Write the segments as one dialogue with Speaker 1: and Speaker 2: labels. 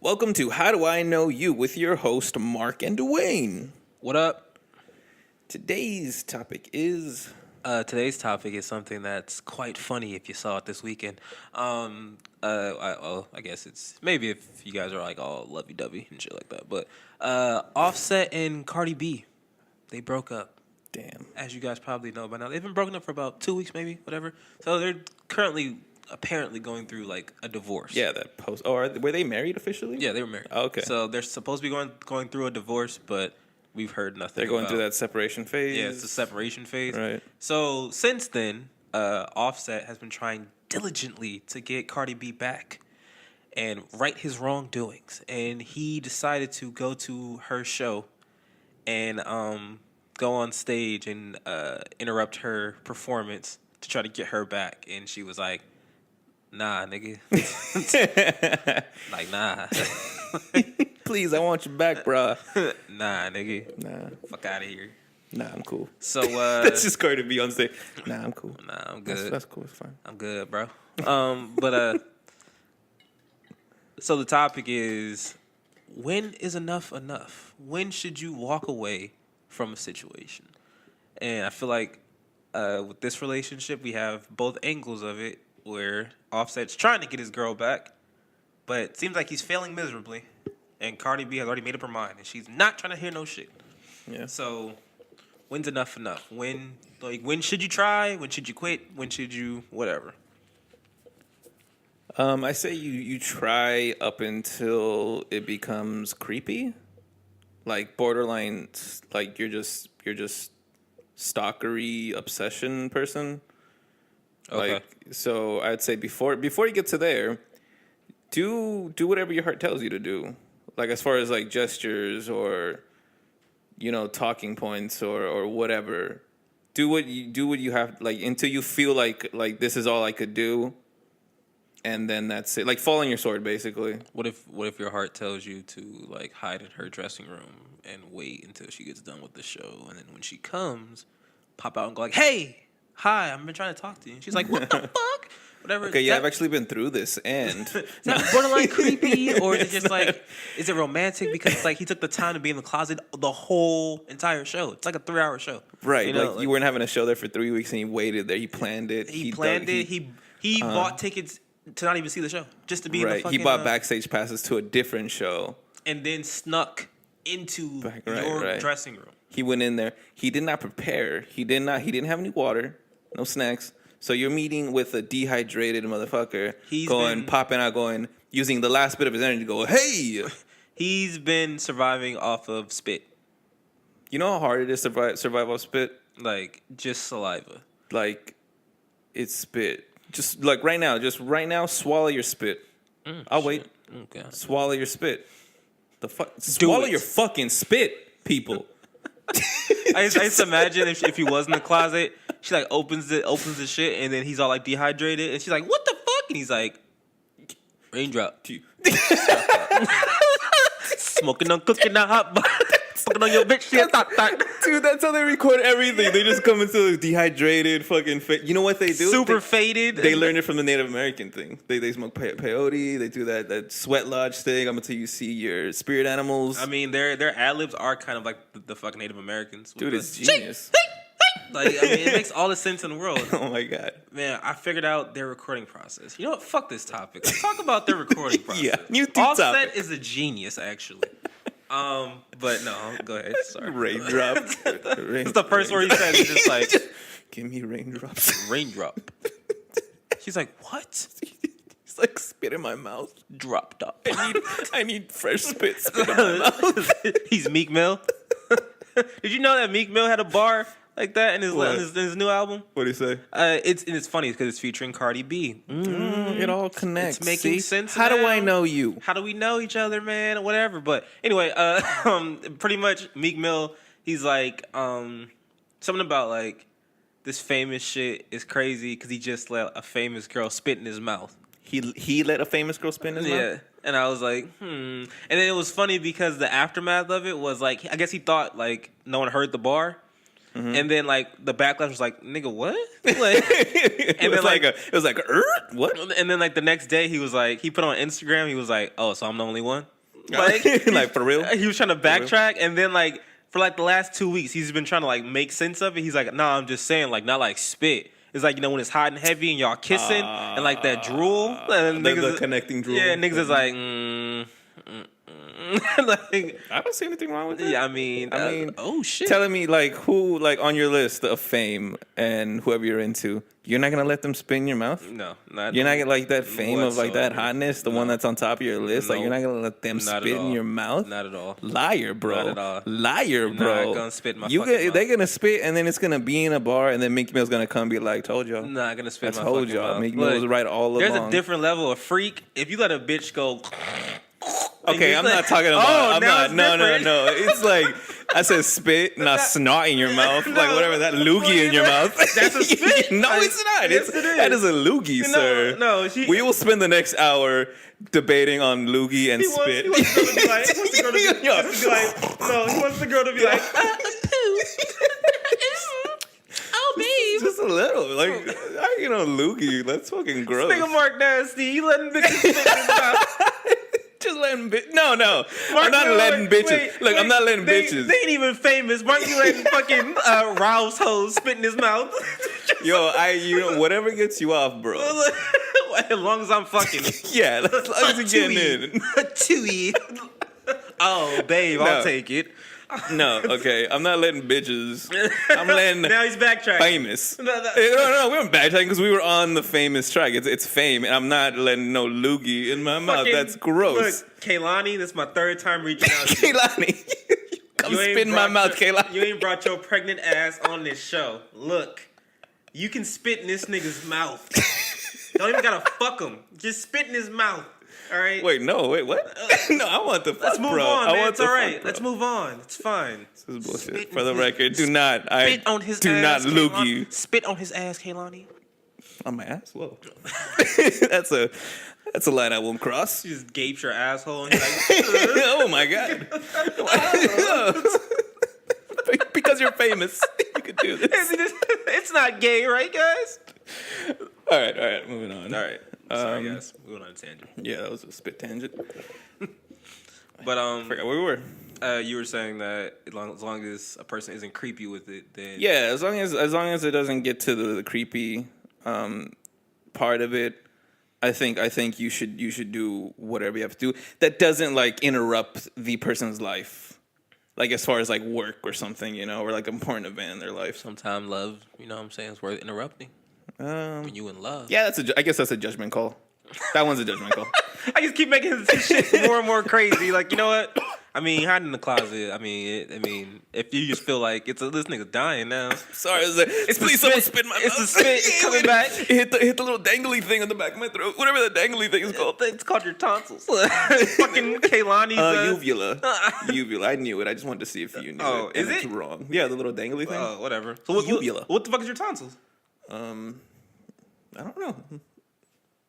Speaker 1: Welcome to How Do I Know You with your host, Mark and Dwayne.
Speaker 2: What up?
Speaker 1: Today's topic is...
Speaker 2: Today's topic is something that's quite funny if you saw it this weekend. I guess it's maybe if you guys are like all lovey-dovey and shit like that. But Offset and Cardi B, they broke up.
Speaker 1: Damn.
Speaker 2: As you guys probably know by now. They've been broken up for about 2 weeks maybe, whatever. So they're currently apparently going through like a divorce.
Speaker 1: Yeah, that post... Oh, were they married officially?
Speaker 2: Yeah, they were married.
Speaker 1: Oh, okay.
Speaker 2: So they're supposed to be going through a divorce, but we've heard nothing.
Speaker 1: They're going through that separation phase.
Speaker 2: Yeah, it's the separation phase.
Speaker 1: Right.
Speaker 2: So since then, Offset has been trying diligently to get Cardi B back and right his wrongdoings. And he decided to go to her show and go on stage and interrupt her performance to try to get her back. And she was like, nah, nigga. Like, nah.
Speaker 1: Please, I want you back, bruh.
Speaker 2: Nah, nigga.
Speaker 1: Nah.
Speaker 2: Fuck out of here.
Speaker 1: Nah, I'm cool.
Speaker 2: So,
Speaker 1: that's just Cardi B on stage. Nah, I'm cool.
Speaker 2: Nah, I'm good.
Speaker 1: That's cool. It's fine.
Speaker 2: I'm good, bro. So the topic is, when is enough enough? When should you walk away from a situation? And I feel like with this relationship, we have both angles of it, where Offset's trying to get his girl back, but it seems like he's failing miserably. And Cardi B has already made up her mind, and she's not trying to hear no shit.
Speaker 1: Yeah.
Speaker 2: So, when's enough enough? When should you try? When should you quit? When should you whatever?
Speaker 1: I say you try up until it becomes creepy, like borderline, like you're just stalkery obsession person.
Speaker 2: Okay.
Speaker 1: Like, so I'd say before you get to there, do whatever your heart tells you to do. Like as far as like gestures or, talking points or whatever. Do what you have, like, until you feel like this is all I could do. And then that's it. Like fall on your sword, basically.
Speaker 2: What if your heart tells you to like hide in her dressing room and wait until she gets done with the show, and then when she comes, pop out and go like, "Hey, hi, I've been trying to talk to you." And she's like, "What the fuck?" Whatever.
Speaker 1: Okay, yeah, I've actually been through this, and
Speaker 2: is that borderline creepy, or is it just like, is it romantic because it's like he took the time to be in the closet the whole entire show? It's like a 3-hour show,
Speaker 1: right? Like you weren't having a show there for 3 weeks, and he waited there. He planned it.
Speaker 2: He bought tickets to not even see the show, just to be in the fucking...
Speaker 1: He bought backstage passes to a different show.
Speaker 2: And then snuck into your dressing room.
Speaker 1: He went in there. He did not prepare. He didn't have any water, no snacks. So you're meeting with a dehydrated motherfucker, popping out, using the last bit of his energy to go, hey!
Speaker 2: He's been surviving off of spit.
Speaker 1: You know how hard it is to survive off spit?
Speaker 2: Like, just saliva.
Speaker 1: Like, it's spit. Just like right now, swallow your spit. I'll wait.
Speaker 2: Okay.
Speaker 1: Swallow your spit. Swallow your fucking spit, people.
Speaker 2: I just imagine if he was in the closet, she like opens the shit, and then he's all like dehydrated, and she's like, "What the fuck?" And he's like, "Raindrop." Smoking on cooking on hot butter. Fucking on your bitch.
Speaker 1: Dude, that's how they record everything. They just come into dehydrated, fucking. You know what they do?
Speaker 2: Super faded.
Speaker 1: They learned it from the Native American thing. They smoke peyote. They do that sweat lodge thing. I'm until you see your spirit animals.
Speaker 2: I mean, their ad libs are kind of like the fucking Native Americans.
Speaker 1: Dude, it's genius.
Speaker 2: Like, I mean, it makes all the sense in the world.
Speaker 1: Oh my god,
Speaker 2: man! I figured out their recording process. You know what? Fuck this topic. Let's talk about their recording process.
Speaker 1: Yeah, new
Speaker 2: Offset
Speaker 1: topic.
Speaker 2: is a genius, actually. But no, go ahead. Sorry.
Speaker 1: Raindrop.
Speaker 2: It's the first word he said. He's just like,
Speaker 1: give me raindrops.
Speaker 2: Raindrop. She's like, what?
Speaker 1: It's like spit in my mouth.
Speaker 2: Dropped up.
Speaker 1: I need fresh spit in my mouth.
Speaker 2: He's Meek Mill. Did you know that Meek Mill had a bar like that in his new album?
Speaker 1: What do you say?
Speaker 2: It's funny because it's featuring Cardi B.
Speaker 1: It all connects.
Speaker 2: It's making sense.
Speaker 1: How do I know you?
Speaker 2: How do we know each other, man? Whatever. But anyway, pretty much Meek Mill. He's like something about like this famous shit is crazy because he just let a famous girl spit in his mouth.
Speaker 1: He let a famous girl spit in his mouth?
Speaker 2: Yeah. And I was like, And then it was funny because the aftermath of it was like, I guess he thought like no one heard the bar. And then like the backlash was like, nigga, what? Like, and then like
Speaker 1: it was like what?
Speaker 2: and then like the next day he was like, he put on Instagram, he was like, oh, so I'm the only one? Like,
Speaker 1: like for real?
Speaker 2: He was trying to backtrack, and then like for like the last 2 weeks, he's been trying to like make sense of it. He's like, nah, I'm just saying, like, not like spit. It's like, you know, when it's hot and heavy and y'all kissing and like that drool. And
Speaker 1: the connecting drool.
Speaker 2: Yeah, niggas is like, like,
Speaker 1: I don't see anything wrong with that.
Speaker 2: yeah, I mean, oh shit.
Speaker 1: Telling me like who like on your list of fame and whoever you're into, you're not gonna let them spin your mouth?
Speaker 2: No, not
Speaker 1: you're not gonna like that fame of like that hotness, the one that's on top of your list. Like you're not gonna let them spit in your mouth.
Speaker 2: Not at all.
Speaker 1: Liar, bro.
Speaker 2: Not at all.
Speaker 1: Liar, bro.
Speaker 2: Not gonna spit in my fucking mouth.
Speaker 1: They're gonna spit and then it's gonna be in a bar and then Meek Mill's gonna come be like, told y'all.
Speaker 2: Not gonna spit in my
Speaker 1: told
Speaker 2: fucking
Speaker 1: y'all.
Speaker 2: mouth.
Speaker 1: Meek Mill was right all along.
Speaker 2: There's a different level of freak. If you let a bitch go.
Speaker 1: Okay, I'm not talking about.
Speaker 2: Oh,
Speaker 1: I'm not. No. It's like I said, spit, not snot in your mouth, like whatever that loogie in your mouth.
Speaker 2: That's a spit.
Speaker 1: No, it's not.
Speaker 2: Yes, it is.
Speaker 1: That is a loogie, sir.
Speaker 2: No.
Speaker 1: We will spend the next hour debating on loogie and spit.
Speaker 2: He wants the girl to be like, no, he wants the girl to be like, oh, babe.
Speaker 1: Just a little, like loogie. That's fucking gross.
Speaker 2: Nigga Mark Nasty, you letting bitches spit in his mouth.
Speaker 1: Just letting bitches. No. I'm not letting bitches. Look, I'm not letting bitches.
Speaker 2: They ain't even famous. Mark, you letting fucking Rouse hoes spit in his mouth.
Speaker 1: Yo, whatever gets you off, bro.
Speaker 2: As long as I'm fucking.
Speaker 1: Yeah, as long as you're getting in.
Speaker 2: Tooey. Oh, babe, I'll take it.
Speaker 1: No, okay. I'm not letting bitches. I'm letting
Speaker 2: now he's backtracking.
Speaker 1: Famous. No, we weren't backtracking because we were on the famous track. It's fame, and I'm not letting no loogie in my mouth. That's gross.
Speaker 2: Look, Kaylani, this is my third time reaching out to you.
Speaker 1: Kaylani, come spit in my mouth, Kaylani.
Speaker 2: You ain't brought your pregnant ass on this show. Look, you can spit in this nigga's mouth. Don't even gotta fuck him. Just spit in his mouth. All right.
Speaker 1: Wait, what? No, I want the fuck,
Speaker 2: let's move
Speaker 1: bro.
Speaker 2: on, man. It's all right.
Speaker 1: Fuck,
Speaker 2: let's move on. It's fine.
Speaker 1: This is bullshit. For the record, do not. Spit
Speaker 2: on his
Speaker 1: do
Speaker 2: ass.
Speaker 1: not loogie.
Speaker 2: Spit on his ass, Kaylani.
Speaker 1: On my ass? Whoa. That's a line I won't cross.
Speaker 2: You just gaped your asshole and you're like,
Speaker 1: oh my god. Because you're famous, you could do this.
Speaker 2: It's not gay, right, guys?
Speaker 1: All right. Moving on.
Speaker 2: All right. Sorry, guys. We went on a tangent.
Speaker 1: Yeah, that was a spit tangent.
Speaker 2: But
Speaker 1: forgot where we were.
Speaker 2: You were saying that as long as a person isn't creepy with it, then
Speaker 1: as long as it doesn't get to the creepy part of it, I think you should do whatever you have to do that doesn't like interrupt the person's life, like as far as like work or something, or like an important event in their life.
Speaker 2: Sometimes love, you know what I'm saying, is worth interrupting. When you in love.
Speaker 1: Yeah, I guess that's a judgment call. That one's a judgment call.
Speaker 2: I just keep making this shit more and more crazy. Like, you know what? I mean, hiding in the closet. I mean, if you just feel like this nigga's dying now.
Speaker 1: Sorry, please someone spit in my mouth.
Speaker 2: It's the spit. It's coming back.
Speaker 1: It hit the little dangly thing on the back of my throat. Whatever that dangly thing is called.
Speaker 2: It's called your tonsils. Fucking Kaylani's
Speaker 1: uvula. I knew it. I just wanted to see if you knew it.
Speaker 2: Is it?
Speaker 1: It's wrong. Yeah, the little dangly thing.
Speaker 2: Oh, whatever. So uvula. What the fuck is your tonsils?
Speaker 1: I don't know.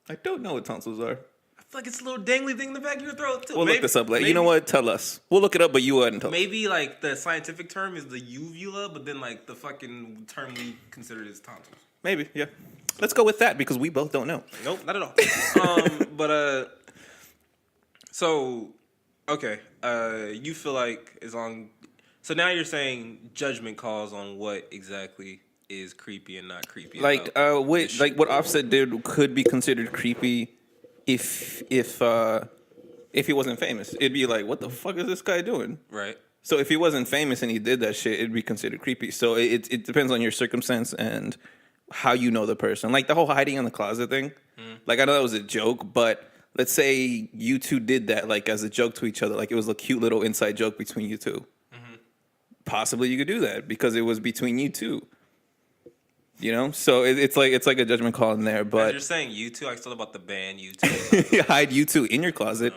Speaker 1: I don't know what tonsils are.
Speaker 2: I feel like it's a little dangly thing in the back of your throat too.
Speaker 1: We'll look this up later. You know what? Tell us. We'll look it up, but you wouldn't tell us.
Speaker 2: Maybe like the scientific term is the uvula, but then like the fucking term we consider is tonsils.
Speaker 1: Maybe, yeah. Let's go with that because we both don't know.
Speaker 2: Nope, not at all. So okay. You feel like so now you're saying judgment calls on what exactly is creepy and not creepy.
Speaker 1: Like what Offset did could be considered creepy if he wasn't famous. It'd be like, what the fuck is this guy doing?
Speaker 2: Right.
Speaker 1: So if he wasn't famous and he did that shit, it'd be considered creepy. So it depends on your circumstance and how you know the person. Like the whole hiding in the closet thing. Like I know that was a joke, but let's say you two did that like as a joke to each other. Like it was a cute little inside joke between you two. Possibly you could do that because it was between you two. So it's like a judgment call in there. But
Speaker 2: you're saying U2, I still about the band U2.
Speaker 1: Hide U2 in your closet,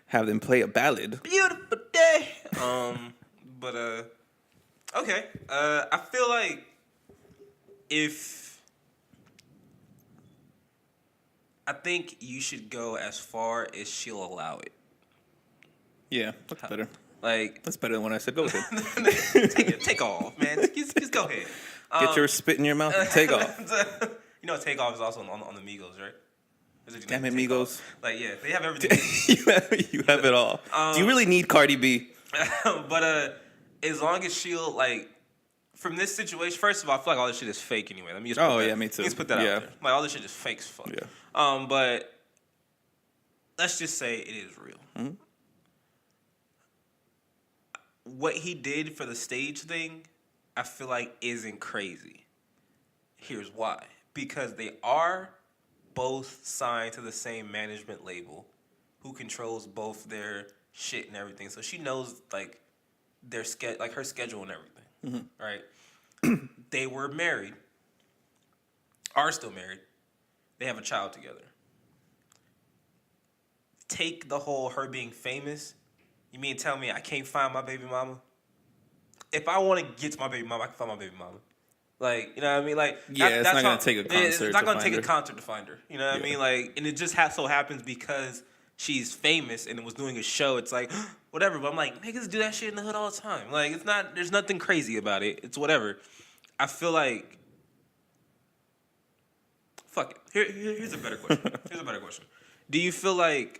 Speaker 1: have them play a ballad.
Speaker 2: Beautiful day. Okay. I feel like I think you should go as far as she'll allow it.
Speaker 1: Yeah, that's better.
Speaker 2: Like,
Speaker 1: That's better than when I said go ahead.
Speaker 2: take off, man. Just go ahead.
Speaker 1: Get your spit in your mouth and take off.
Speaker 2: You know, take off is also on the Migos, right?
Speaker 1: Damn it, Migos.
Speaker 2: Like, yeah, they have everything.
Speaker 1: you have it all. Do you really need Cardi B?
Speaker 2: But as long as she'll, like, from this situation, first of all, I feel like all this shit is fake anyway. Let me just
Speaker 1: yeah, me too.
Speaker 2: Let's put that out there. Like, all this shit is fake as fuck.
Speaker 1: Yeah.
Speaker 2: But let's just say it is real.
Speaker 1: Mm-hmm.
Speaker 2: What he did for the stage thing, I feel like isn't crazy. Here's why. Because they are both signed to the same management label who controls both their shit and everything. So she knows, like, their her schedule and everything.
Speaker 1: Mm-hmm.
Speaker 2: Right? They were married. Are still married. They have a child together. Take the whole her being famous. You mean tell me I can't find my baby mama? If I want to get to my baby mama, I can find my baby mama. Like, you know what I mean? Like,
Speaker 1: it's not going to take a concert.
Speaker 2: It's not going to take a concert to find her. You know what I mean? Like, and it just so happens because she's famous and was doing a show. It's like, whatever. But I'm like, niggas do that shit in the hood all the time. Like, it's not. There's nothing crazy about it. It's whatever. I feel like, fuck it. Here's a better question. Do you feel like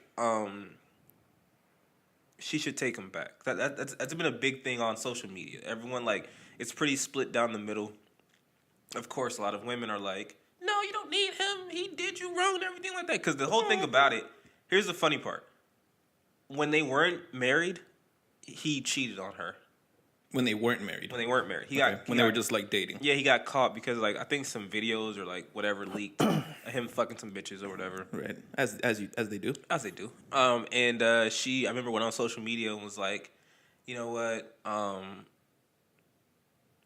Speaker 2: she should take him back? That's been a big thing on social media. Everyone, like, it's pretty split down the middle. Of course, a lot of women are like, no, you don't need him. He did you wrong and everything like that. Because the whole thing about it, here's the funny part. When they weren't married, he cheated on her.
Speaker 1: When they weren't married?
Speaker 2: When they weren't married.
Speaker 1: They were just, like, dating.
Speaker 2: Yeah, he got caught because, like, I think some videos or, like, whatever leaked of him fucking some bitches or whatever.
Speaker 1: Right. As they do.
Speaker 2: As they do. I remember went on social media and was like, you know what?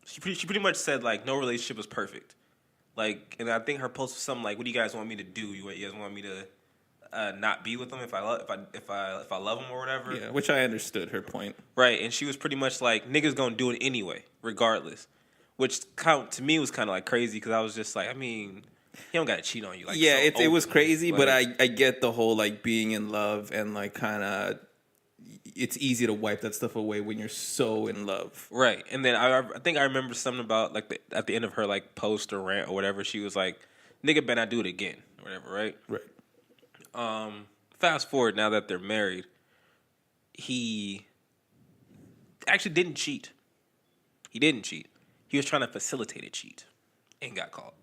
Speaker 2: She pretty much said, like, no relationship was perfect. Like, and I think her post was something like, what do you guys want me to do? You guys want me to not be with them if I love them or whatever?
Speaker 1: Yeah, which I understood her point.
Speaker 2: Right, and she was pretty much like, niggas gonna do it anyway, regardless. Which to me was kind of like crazy because I was just like, I mean, he don't gotta cheat on you. Like,
Speaker 1: yeah,
Speaker 2: so
Speaker 1: it was crazy,
Speaker 2: like,
Speaker 1: but I get the whole like being in love and like kind of. It's easy to wipe that stuff away when you're so in love.
Speaker 2: Right, and then I think I remember something about like at the end of her like post or rant or whatever, she was like, "Nigga, better not do it again," or whatever. Right.
Speaker 1: Right.
Speaker 2: Fast forward now that they're married, he actually didn't cheat. He didn't cheat. He was trying to facilitate a cheat and got caught.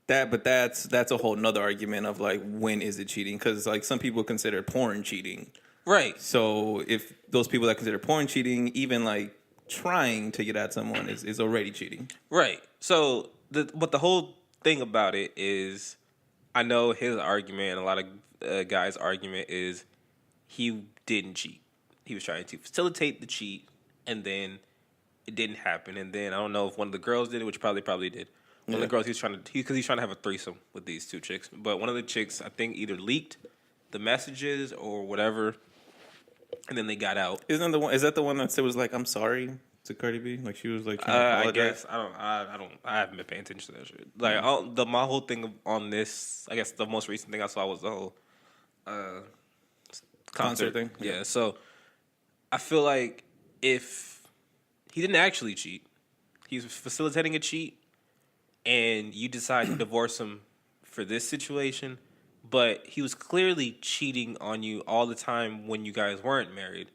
Speaker 1: But that's a whole nother argument of like when is it cheating? Because like some people consider porn cheating.
Speaker 2: Right.
Speaker 1: So if those people that consider porn cheating, even like trying to get at someone is already cheating.
Speaker 2: Right. So but the whole thing about it is, I know his argument and a lot of guys' argument is he didn't cheat. He was trying to facilitate the cheat, and then it didn't happen. And then I don't know if one of the girls did it, which probably did. One of the girls he's trying to have a threesome with these two chicks. But one of the chicks I think either leaked the messages or whatever. And then they got out.
Speaker 1: Is that the one that said was like, "I'm sorry" to Cardi B? Like she was like trying to apologize.
Speaker 2: I guess I haven't been paying attention to that shit. Like my whole thing on this, I guess the most recent thing I saw was the whole concert
Speaker 1: thing.
Speaker 2: Yeah. So I feel like if he didn't actually cheat, he's facilitating a cheat, and you decide to divorce him for this situation. But he was clearly cheating on you all the time when you guys weren't married.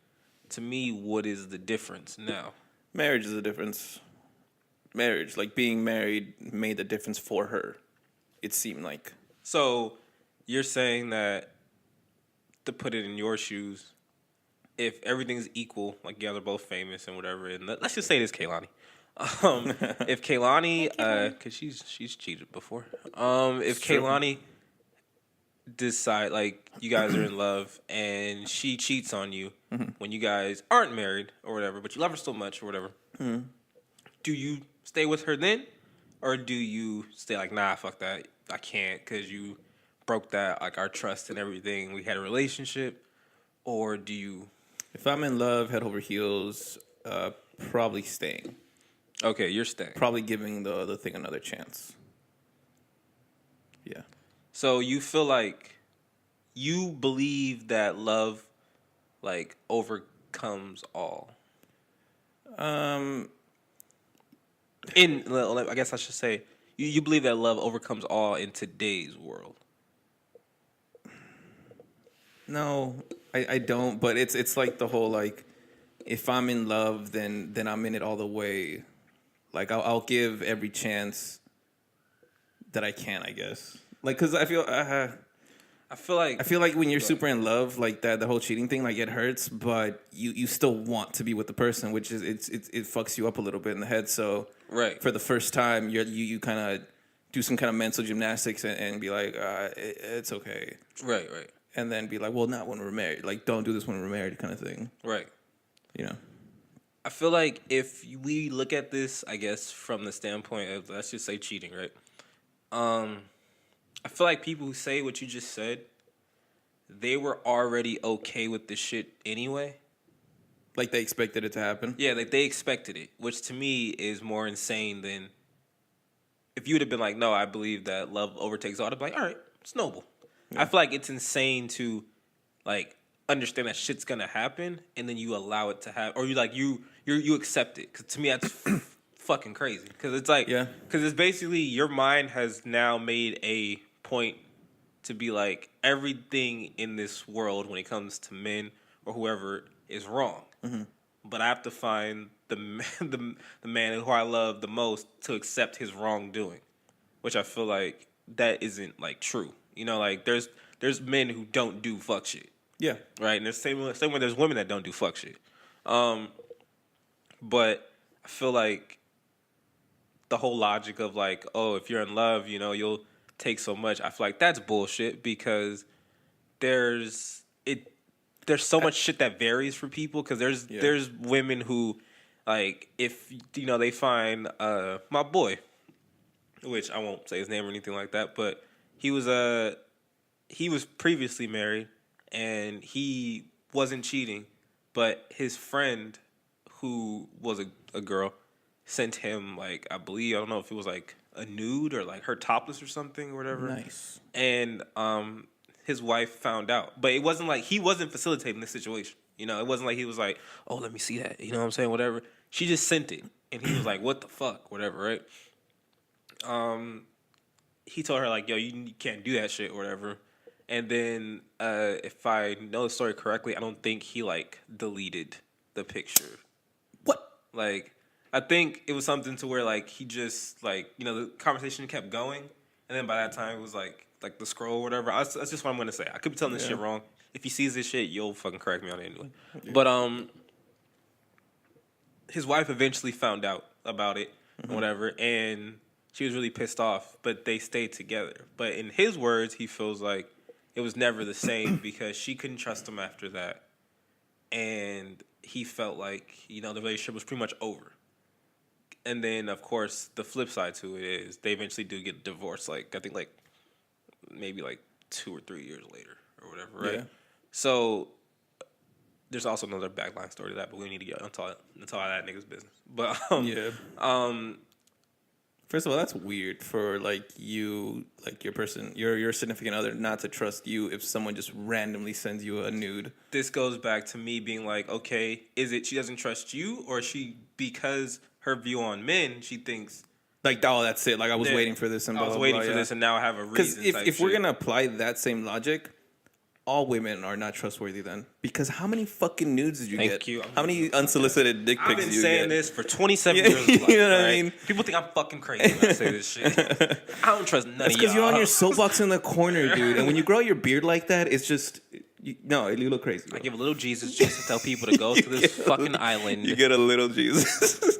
Speaker 2: To me, what is the difference now?
Speaker 1: Marriage is the difference. Marriage, like being married, made the difference for her. It seemed like.
Speaker 2: So you're saying that, to put it in your shoes, if everything's equal, like yeah, they're both famous and whatever, and let's just say it is Kehlani. If Kehlani, because she's cheated before. If Kehlani decide like you guys are in love and she cheats on you when you guys aren't married or whatever, but you love her so much or whatever, do you stay with her then, or do you stay like, nah, fuck that, I can't because you broke that, like our trust and everything, we had a relationship, or do you?
Speaker 1: If I'm in love, head over heels, probably staying.
Speaker 2: Okay, you're staying.
Speaker 1: Probably giving the other thing another chance. Yeah.
Speaker 2: So you feel like you believe that love, like, overcomes all?
Speaker 1: Um,
Speaker 2: I guess I should say, you believe that love overcomes all in today's world.
Speaker 1: no, I don't. But it's like the whole like, if I'm in love, then I'm in it all the way. Like I'll give every chance that I can, I guess. Like, cause I feel like when you're super in love, like that, the whole cheating thing, like it hurts, but you still want to be with the person, which is it fucks you up a little bit in the head. So
Speaker 2: Right.
Speaker 1: for the first time, you kind of do some kind of mental gymnastics and be like, it's okay,
Speaker 2: Right.
Speaker 1: and then be like, well, not when we're married. Like, don't do this when we're married, kind of thing.
Speaker 2: Right.
Speaker 1: You know.
Speaker 2: I feel like if we look at this, I guess, from the standpoint of, let's just say, cheating, right? I feel like people who say what you just said, they were already okay with this shit anyway.
Speaker 1: Like they expected it to happen.
Speaker 2: Yeah, like they expected it, which to me is more insane than if you would have been like, no, I believe that love overtakes all. I'd be like, all right, it's noble. Yeah. I feel like it's insane to like understand that shit's gonna happen and then you allow it to happen, or you accept it. Because to me, that's fucking crazy. Because it's like, because it's basically your mind has now made a point to be like everything in this world when it comes to men or whoever is wrong. Mm-hmm. But I have to find the man who I love the most to accept his wrongdoing, which I feel like that isn't like true. You know, like there's men who don't do fuck shit.
Speaker 1: Yeah.
Speaker 2: Right. And there's same way there's women that don't do fuck shit. But I feel like the whole logic of like, oh, if you're in love, you know, you'll take so much. I feel like that's bullshit because there's so much shit that varies for people because there's women who like if you know they find my boy, which I won't say his name or anything like that, but he was previously married and he wasn't cheating, but his friend who was a girl sent him like I don't know if it was like a nude or like her topless or something or whatever.
Speaker 1: Nice.
Speaker 2: And his wife found out. But it wasn't like he wasn't facilitating the situation. You know, it wasn't like he was like, oh, let me see that. You know what I'm saying? Whatever. She just sent it. And he was like, what the fuck? Whatever, right? He told her, like, yo, you can't do that shit or whatever. And then, if I know the story correctly, I don't think he, like, deleted the picture.
Speaker 1: What?
Speaker 2: Like, I think it was something to where, like, he just, like, you know, the conversation kept going. And then by that time, it was, like the scroll or whatever. That's just what I'm going to say. I could be telling this shit wrong. If he sees this shit, you'll fucking correct me on it anyway. Yeah. But his wife eventually found out about it, whatever, and she was really pissed off, but they stayed together. But in his words, he feels like it was never the same because she couldn't trust him after that. And he felt like, you know, the relationship was pretty much over. And then, of course, the flip side to it is they eventually do get divorced, like, I think, like, maybe, like, 2 or 3 years later or whatever, right? Yeah. So there's also another backline story to that, but we need to get into all that nigga's business. But,
Speaker 1: first of all, that's weird for, like, you, like, your significant other not to trust you if someone just randomly sends you a nude.
Speaker 2: This goes back to me being like, okay, is it she doesn't trust you, or because her view on men, she thinks
Speaker 1: like, oh, that's it. Like, I was waiting for this and blah,
Speaker 2: I was waiting for this and now I have a reason.
Speaker 1: Because if we're going to apply that same logic, all women are not trustworthy then. Because how many fucking nudes did you get?
Speaker 2: Thank you.
Speaker 1: How many unsolicited dick pics did you get?
Speaker 2: I've been saying this for 27 years of life,
Speaker 1: you know what I mean?
Speaker 2: People think I'm fucking crazy when I say this shit. I don't trust none of y'all.
Speaker 1: That's because you're on your soapbox in the corner, dude. And when you grow your beard like that, it's just... you look crazy. Bro.
Speaker 2: I give a little Jesus just to tell people to go to this fucking island.
Speaker 1: You get a little Jesus.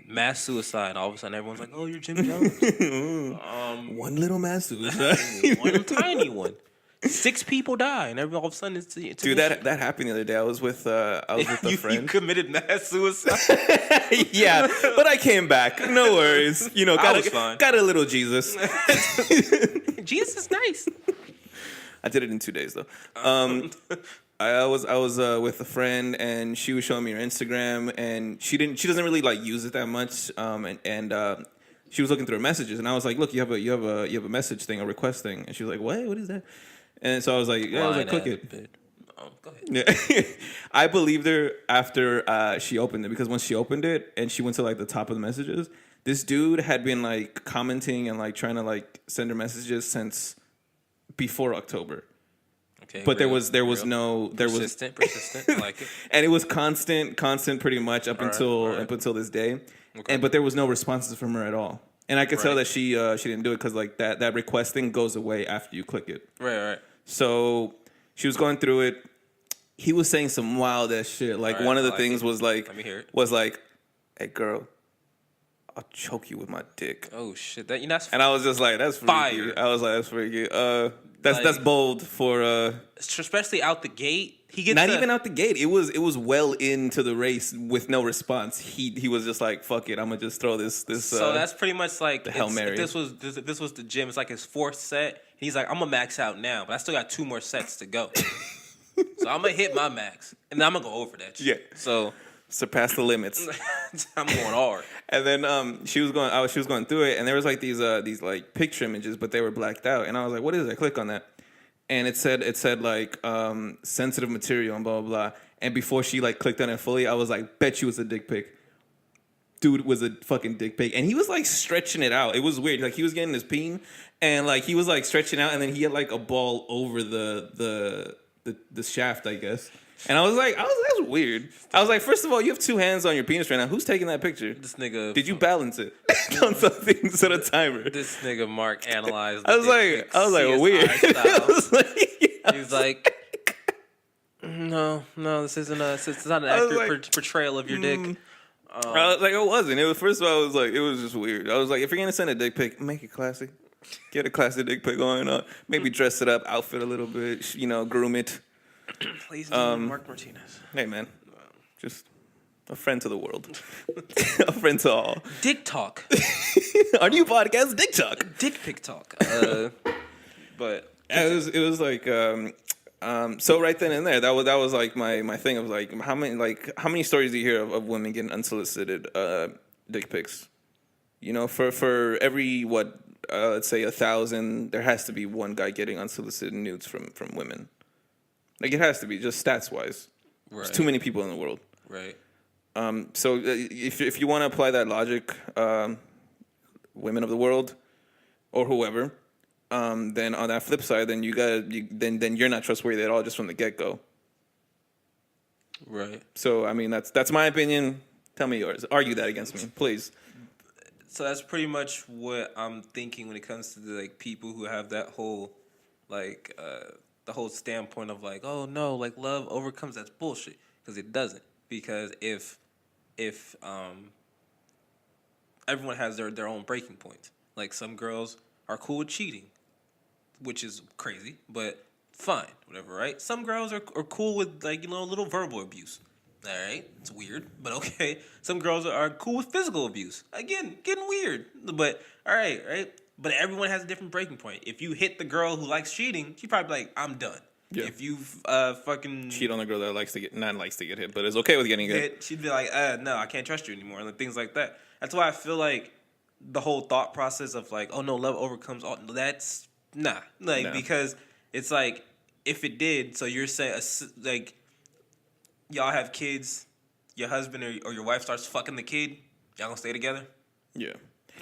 Speaker 2: Mass suicide. All of a sudden, everyone's like, "Oh, you're Jimmy Jones."
Speaker 1: One little mass suicide.
Speaker 2: One tiny one. 6 people die, and all of a sudden, it's
Speaker 1: dude. That happened the other day. I was with a friend.
Speaker 2: You committed mass suicide.
Speaker 1: Yeah, but I came back. No worries. You know, got a little Jesus.
Speaker 2: Jesus is nice.
Speaker 1: I did it in 2 days though. I was with a friend and she was showing me her Instagram and she doesn't really like use it that much. And she was looking through her messages and I was like, look, you have a message thing, a request thing. And she was like, what is that? And so I was like, click it.
Speaker 2: Go ahead.
Speaker 1: Yeah. I believed her after she opened it, because once she opened it and she went to like the top of the messages, this dude had been like commenting and like trying to like send her messages since before October.
Speaker 2: Okay,
Speaker 1: But
Speaker 2: real,
Speaker 1: there was
Speaker 2: real.
Speaker 1: no
Speaker 2: persistent. I like it.
Speaker 1: and it was constant pretty much up
Speaker 2: All right.
Speaker 1: up until this day.
Speaker 2: Okay.
Speaker 1: But there was no responses from her at all. And I could tell
Speaker 2: Right.
Speaker 1: that she didn't do it because like that request thing goes away after you click it.
Speaker 2: Right.
Speaker 1: So she was going through it. He was saying some wild ass shit. Like
Speaker 2: All right,
Speaker 1: one of the
Speaker 2: I like
Speaker 1: things
Speaker 2: it.
Speaker 1: was like
Speaker 2: Let me hear it.
Speaker 1: was like, "Hey girl, I'll choke you with my dick."
Speaker 2: Oh shit! That's
Speaker 1: And I was just like, "That's freaky."
Speaker 2: Fire.
Speaker 1: I was like, "That's freaky." That's
Speaker 2: Like-
Speaker 1: bold for
Speaker 2: especially out the gate. He gets
Speaker 1: not even out the gate. It was well into the race with no response. He was just like, "Fuck it, I'm gonna just throw this."
Speaker 2: So that's pretty much like
Speaker 1: Hail Mary.
Speaker 2: If this was the gym. It's like his fourth set. He's like, I'm gonna max out now, but I still got 2 more sets to go. So I'm gonna hit my max, and then I'm gonna go over that shit.
Speaker 1: Yeah.
Speaker 2: So
Speaker 1: surpass the limits.
Speaker 2: I'm going hard.
Speaker 1: And then she was going through it, and there was like these like picture images, but they were blacked out. And I was like, "What is it?" I click on that, and it said like sensitive material and blah blah blah. And before she like clicked on it fully, I was like, "Bet you was a dick pic." Dude was a fucking dick pic, and he was like stretching it out. It was weird. Like he was getting his peen, and like he was like stretching out, and then he had like a ball over the shaft, I guess. And I was like, that's weird. I was like, first of all, you have 2 hands on your penis right now. Who's taking that picture?
Speaker 2: This nigga.
Speaker 1: Did you balance it on something set a timer?
Speaker 2: This nigga Mark analyzed.
Speaker 1: I was like, weird.
Speaker 2: Style.
Speaker 1: I was like,
Speaker 2: He was like, no, this isn't it's not an accurate
Speaker 1: like,
Speaker 2: portrayal of your dick.
Speaker 1: I was like, it wasn't. It was first of all, I was like, it was just weird. I was like, if you're gonna send a dick pic, make it classy. Get a classy dick pic going on. Maybe dress it up, outfit a little bit, groom it.
Speaker 2: Ladies and gentlemen, Mark Martinez.
Speaker 1: Hey man, just a friend to the world, a friend to all.
Speaker 2: Dick talk.
Speaker 1: Our new podcast, Dick Talk.
Speaker 2: Dick pic talk. But
Speaker 1: it was like so right then and there, that was like my thing. Of like how many stories do you hear of women getting unsolicited dick pics? For every let's say 1,000, there has to be one guy getting unsolicited nudes from women. Like it has to be, just stats wise.
Speaker 2: right.
Speaker 1: There's too many people in the world.
Speaker 2: Right.
Speaker 1: So if you want to apply that logic, women of the world or whoever, then on that flip side, then then you're not trustworthy at all just from the get go.
Speaker 2: Right.
Speaker 1: So I mean that's my opinion. Tell me yours. Argue that against me, please.
Speaker 2: So that's pretty much what I'm thinking when it comes to like people who have that whole like the whole standpoint of like, oh no, like love overcomes. That's bullshit, because it doesn't. Because if everyone has their own breaking points. Like some girls are cool with cheating, which is crazy, but fine, whatever, right? Some girls are cool with like, a little verbal abuse. All right, it's weird, but okay. Some girls are cool with physical abuse. Again, getting weird, but all right. But everyone has a different breaking point. If you hit the girl who likes cheating, she probably like, I'm done.
Speaker 1: Yeah.
Speaker 2: If you fucking
Speaker 1: Cheat on a girl that likes to get hit, but is okay with getting hit.
Speaker 2: she'd be like, no, I can't trust you anymore, and things like that. That's why I feel like the whole thought process of like, oh no, love overcomes all. That's nah, because it's like if it did, so you're saying like y'all have kids, your husband or your wife starts fucking the kid, y'all gonna stay together?
Speaker 1: Yeah.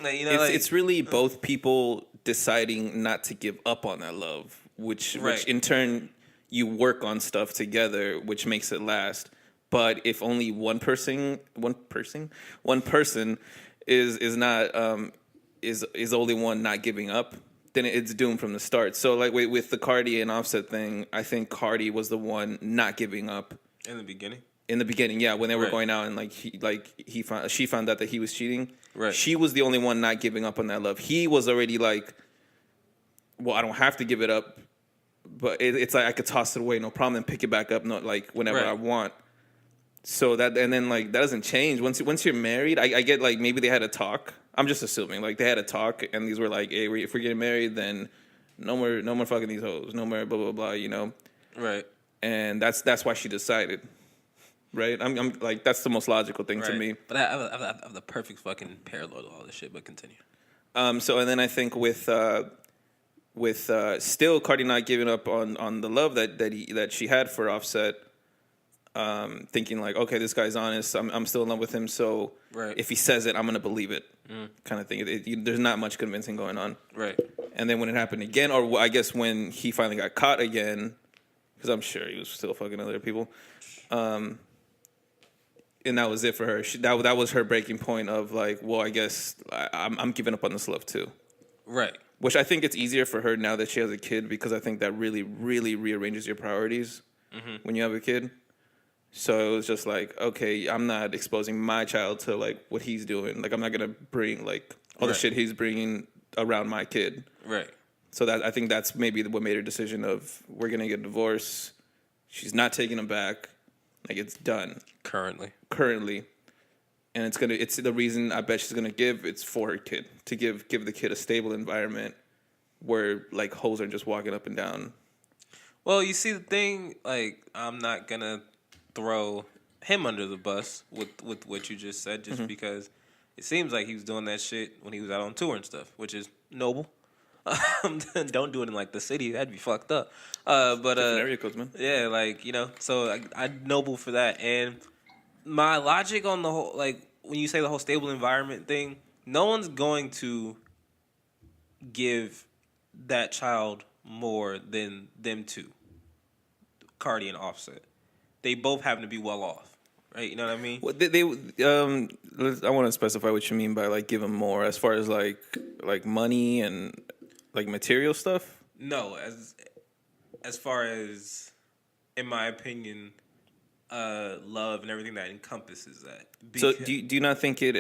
Speaker 2: Like,
Speaker 1: It's really both people deciding not to give up on that love, which in turn you work on stuff together, which makes it last. But if only one person is not is only one not giving up, then it's doomed from the start. So like with the Cardi and Offset thing, I think Cardi was the one not giving up
Speaker 2: in the beginning.
Speaker 1: In the beginning, yeah, when they were going out and she found out that he was cheating.
Speaker 2: Right.
Speaker 1: She was the only one not giving up on that love. He was already like, well, I don't have to give it up, but it's like I could toss it away, no problem, and pick it back up, not like whenever I want. So that, and then like that doesn't change once you're married. I get like maybe they had a talk. I'm just assuming like they had a talk, and these were like, hey, if we're getting married, then no more fucking these hoes, no more blah blah blah,
Speaker 2: Right. And
Speaker 1: that's why she decided. Right, I'm like that's the most logical thing to me.
Speaker 2: But I have the perfect fucking parallel to all this shit. But continue.
Speaker 1: So and then I think with with still Cardi not giving up on the love that she had for Offset, thinking like, okay, this guy's honest. I'm still in love with him, so
Speaker 2: Right.
Speaker 1: if he says it, I'm gonna believe it, kind of thing. There's not much convincing going on.
Speaker 2: Right.
Speaker 1: And then when it happened again, or I guess when he finally got caught again, because I'm sure he was still fucking other people, and that was it for her. That was her breaking point of like, well, I guess I'm giving up on this love too.
Speaker 2: Right.
Speaker 1: Which I think it's easier for her now that she has a kid, because I think that really, really rearranges your priorities when you have a kid. So it was just like, okay, I'm not exposing my child to like what he's doing. Like I'm not gonna bring like all the shit he's bringing around my kid.
Speaker 2: Right.
Speaker 1: So that I think that's maybe what made her decision of we're gonna get a divorce. She's not taking him back. Like it's done
Speaker 2: Currently.
Speaker 1: And it's the reason I bet she's gonna give. It's for her kid, to give the kid a stable environment where like hoes are just walking up and down.
Speaker 2: Well, you see the thing, like I'm not gonna throw him under the bus with what you just said, just because it seems like he was doing that shit when he was out on tour and stuff, which is noble. Don't do it in like the city; that'd be fucked up. But
Speaker 1: Area codes, man.
Speaker 2: yeah, like so I noble for that. And my logic on the whole, like when you say the whole stable environment thing, no one's going to give that child more than them two, Cardi and Offset. They both happen to be well off, right? You know what I mean?
Speaker 1: Well, I want to specify what you mean by like give them more, as far as like money and like material stuff.
Speaker 2: No, as far as, in my opinion, love and everything that encompasses that.
Speaker 1: So do you not think it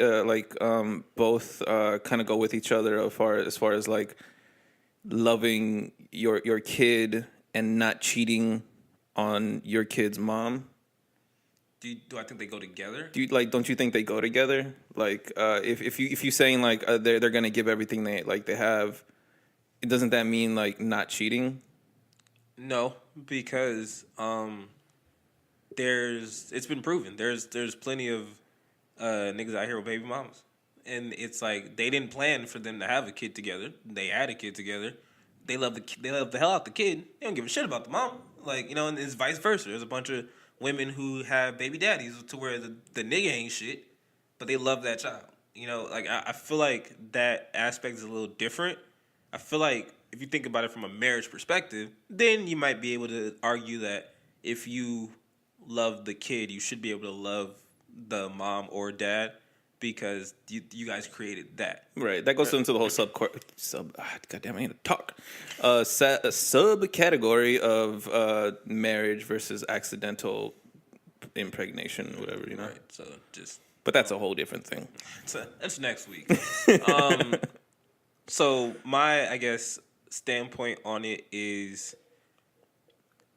Speaker 1: both kind of go with each other as far as like loving your kid and not cheating on your kid's mom?
Speaker 2: Do I think they go together?
Speaker 1: Don't you think they go together? Like if you saying like they're gonna give everything they have, doesn't that mean like not cheating?
Speaker 2: No, because it's been proven there's plenty of niggas out here with baby mamas, and it's like they didn't plan for them to have a kid together. They had a kid together. They love the hell out the kid. They don't give a shit about the mom. Like, and it's vice versa. There's a bunch of women who have baby daddies to where the nigga ain't shit, but they love that child. Like I feel like that aspect is a little different. I feel like if you think about it from a marriage perspective, then you might be able to argue that if you love the kid, you should be able to love the mom or dad, because you guys created that.
Speaker 1: Right. That goes into the whole goddamn, I need to talk. A subcategory of marriage versus accidental impregnation, whatever,
Speaker 2: Right. So
Speaker 1: But that's a whole different thing.
Speaker 2: That's next week. So my, I guess, standpoint on it is,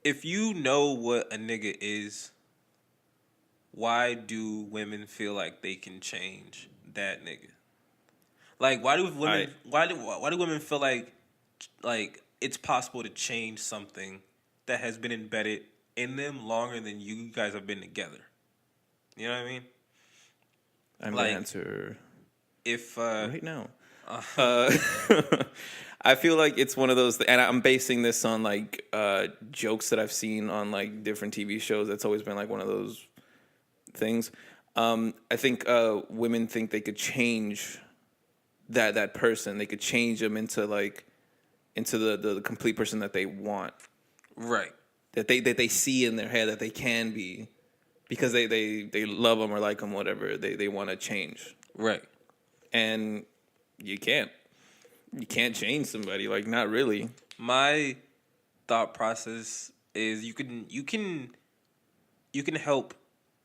Speaker 2: if you know what a nigga is, why do women feel like they can change that nigga? Like, why do women feel like it's possible to change something that has been embedded in them longer than you guys have been together? You know what I mean?
Speaker 1: I'm gonna answer
Speaker 2: if
Speaker 1: right now. I feel like it's one of those, and I'm basing this on like jokes that I've seen on like different TV shows. That's always been like one of those things. I think women think they could change that person. They could change them into the complete person that they want.
Speaker 2: Right.
Speaker 1: That they see in their head that they can be, because they love them or like them, whatever. They want to change.
Speaker 2: Right.
Speaker 1: And you can't change somebody. Like, not really.
Speaker 2: My thought process is you can help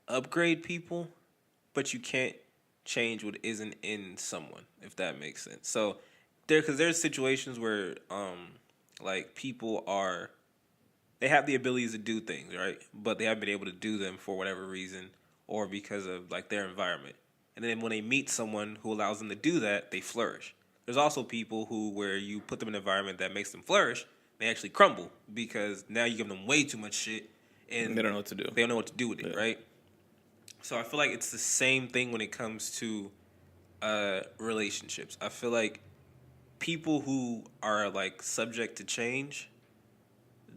Speaker 2: upgrade people, but you can't change what isn't in someone, if that makes sense. So there's situations where like people they have the abilities to do things, right? But they haven't been able to do them for whatever reason, or because of like their environment. And then when they meet someone who allows them to do that, they flourish. There's also people where you put them in an environment that makes them flourish, they actually crumble, because now you give them way too much shit and
Speaker 1: they don't know what to do.
Speaker 2: They don't know what to do with it, right? So I feel like it's the same thing when it comes to relationships. I feel like people who are like subject to change,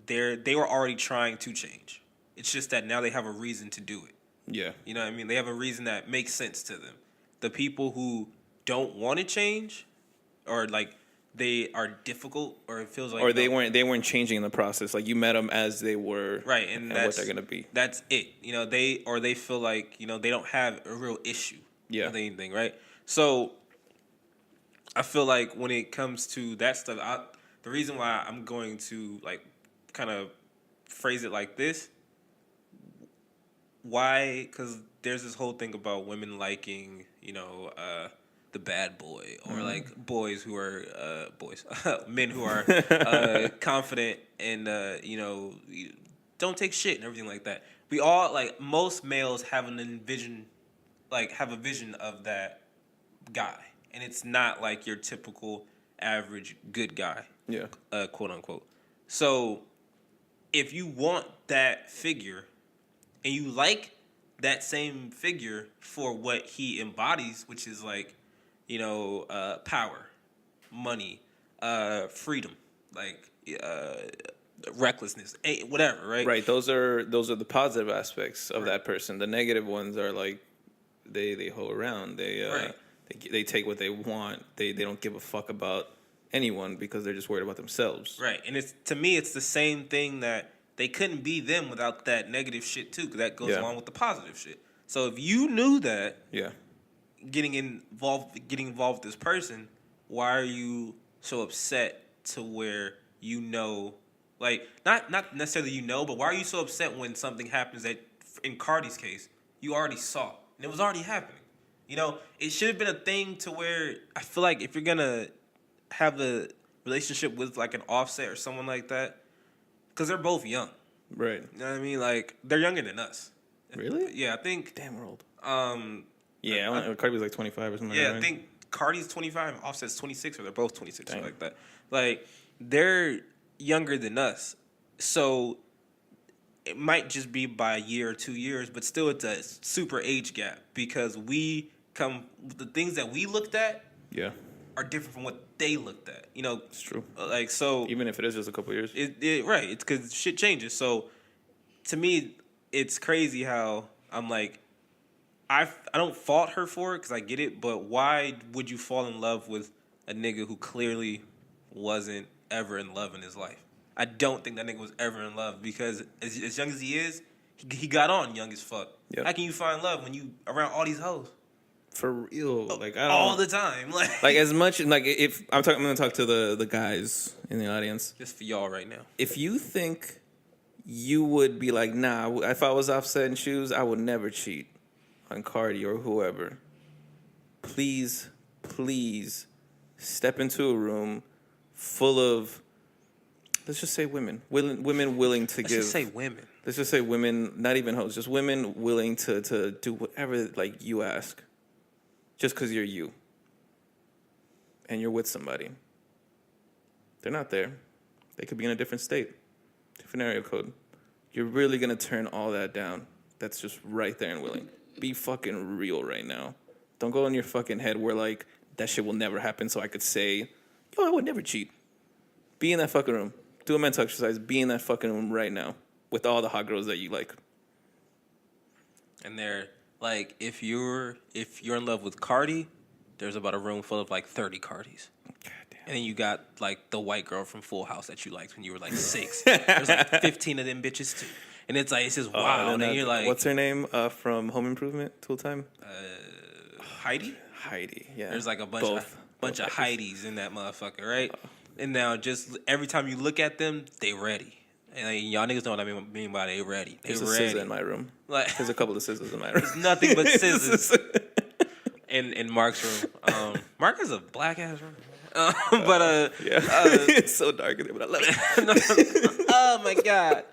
Speaker 2: they were already trying to change. It's just that now they have a reason to do it.
Speaker 1: Yeah.
Speaker 2: You know what I mean? They have a reason that makes sense to them. The people who don't want to change, or like they are difficult, or it feels like,
Speaker 1: or they weren't changing in the process. Like you met them as they were,
Speaker 2: right, and
Speaker 1: that's what they're gonna be.
Speaker 2: That's it. You know, they feel like, you know, they don't have a real issue with anything, right? So I feel like when it comes to that stuff, the reason why I'm going to like kind of phrase it like this, why? Because there's this whole thing about women liking, you know, the bad boy, or like boys who are men who are confident and you know, don't take shit and everything like that. We all, like, most males have have a vision of that guy, and it's not like your typical average good guy, quote unquote. So if you want that figure and you like that same figure for what he embodies, which is like, you know, power, money, freedom, like recklessness, whatever, right?
Speaker 1: Right. Those are the positive aspects of that person. The negative ones are like they hoe around. They take what they want. They don't give a fuck about anyone because they're just worried about themselves.
Speaker 2: Right. And to me it's the same thing, that they couldn't be them without that negative shit too, because that goes along with the positive shit. So if you knew that, getting involved with this person, why are you so upset to where, you know, like not necessarily, you know, but why are you so upset when something happens that, in Cardi's case, you already saw and it was already happening? You know, it should have been a thing to where, I feel like if you're gonna have a relationship with like an Offset or someone like that, because they're both young,
Speaker 1: right?
Speaker 2: You know what I mean? Like, they're younger than us.
Speaker 1: Really?
Speaker 2: Yeah, I think.
Speaker 1: Damn, we're old.
Speaker 2: Yeah,
Speaker 1: Cardi was like 25 or something.
Speaker 2: Yeah,
Speaker 1: like that.
Speaker 2: I think Cardi's 25 and Offset's 26, or they're both 26, something like that. Like, they're younger than us, so it might just be by a year or 2 years, but still it's a super age gap, because the things that we looked at are different from what they looked at. You know,
Speaker 1: it's true.
Speaker 2: Like, so
Speaker 1: even if it is just a couple years,
Speaker 2: right? It's because shit changes. So to me, it's crazy how I'm like, I don't fault her for it, because I get it, but why would you fall in love with a nigga who clearly wasn't ever in love in his life? I don't think that nigga was ever in love, because as young as he is, he got on young as fuck. Yep. How can you find love when you around all these hoes?
Speaker 1: For real, like, I don't,
Speaker 2: all the time,
Speaker 1: like as much, like, if I'm gonna talk to the guys in the audience,
Speaker 2: just for y'all right now.
Speaker 1: If you think you would be like, nah, if I was Offset in shoes, I would never cheat on Cardi or whoever. Please step into a room full of, let's just say women willing to give.
Speaker 2: Let's just say women.
Speaker 1: Let's just say women, not even hoes, just women willing to do whatever, like, you ask, just because you're you and you're with somebody. They're not there. They could be in a different state, different area code. You're really gonna turn all that down. That's just right there and willing. Be fucking real right now. Don't go in your fucking head where, like, that shit will never happen, so I could say, yo, I would never cheat. Be in that fucking room. Do a mental exercise. Be in that fucking room right now with all the hot girls that you like.
Speaker 2: And they're like, if you're in love with Cardi, there's about a room full of like 30 Cardis. And then you got like the white girl from Full House that you liked when you were like 6. There's like 15 of them bitches too. And it's like, it's just wow. And you're like,
Speaker 1: what's her name from Home Improvement? Tool Time?
Speaker 2: Heidi, yeah. There's like a bunch of Heidis in that motherfucker, right? And now just every time you look at them, they ready. And like, y'all niggas know what I mean by they ready.
Speaker 1: There's a scissor in my room.
Speaker 2: Like,
Speaker 1: there's a couple of scissors in my room.
Speaker 2: There's nothing but scissors in Mark's room. Mark has a black ass room. But
Speaker 1: it's so dark in there, but I love it.
Speaker 2: Oh my god.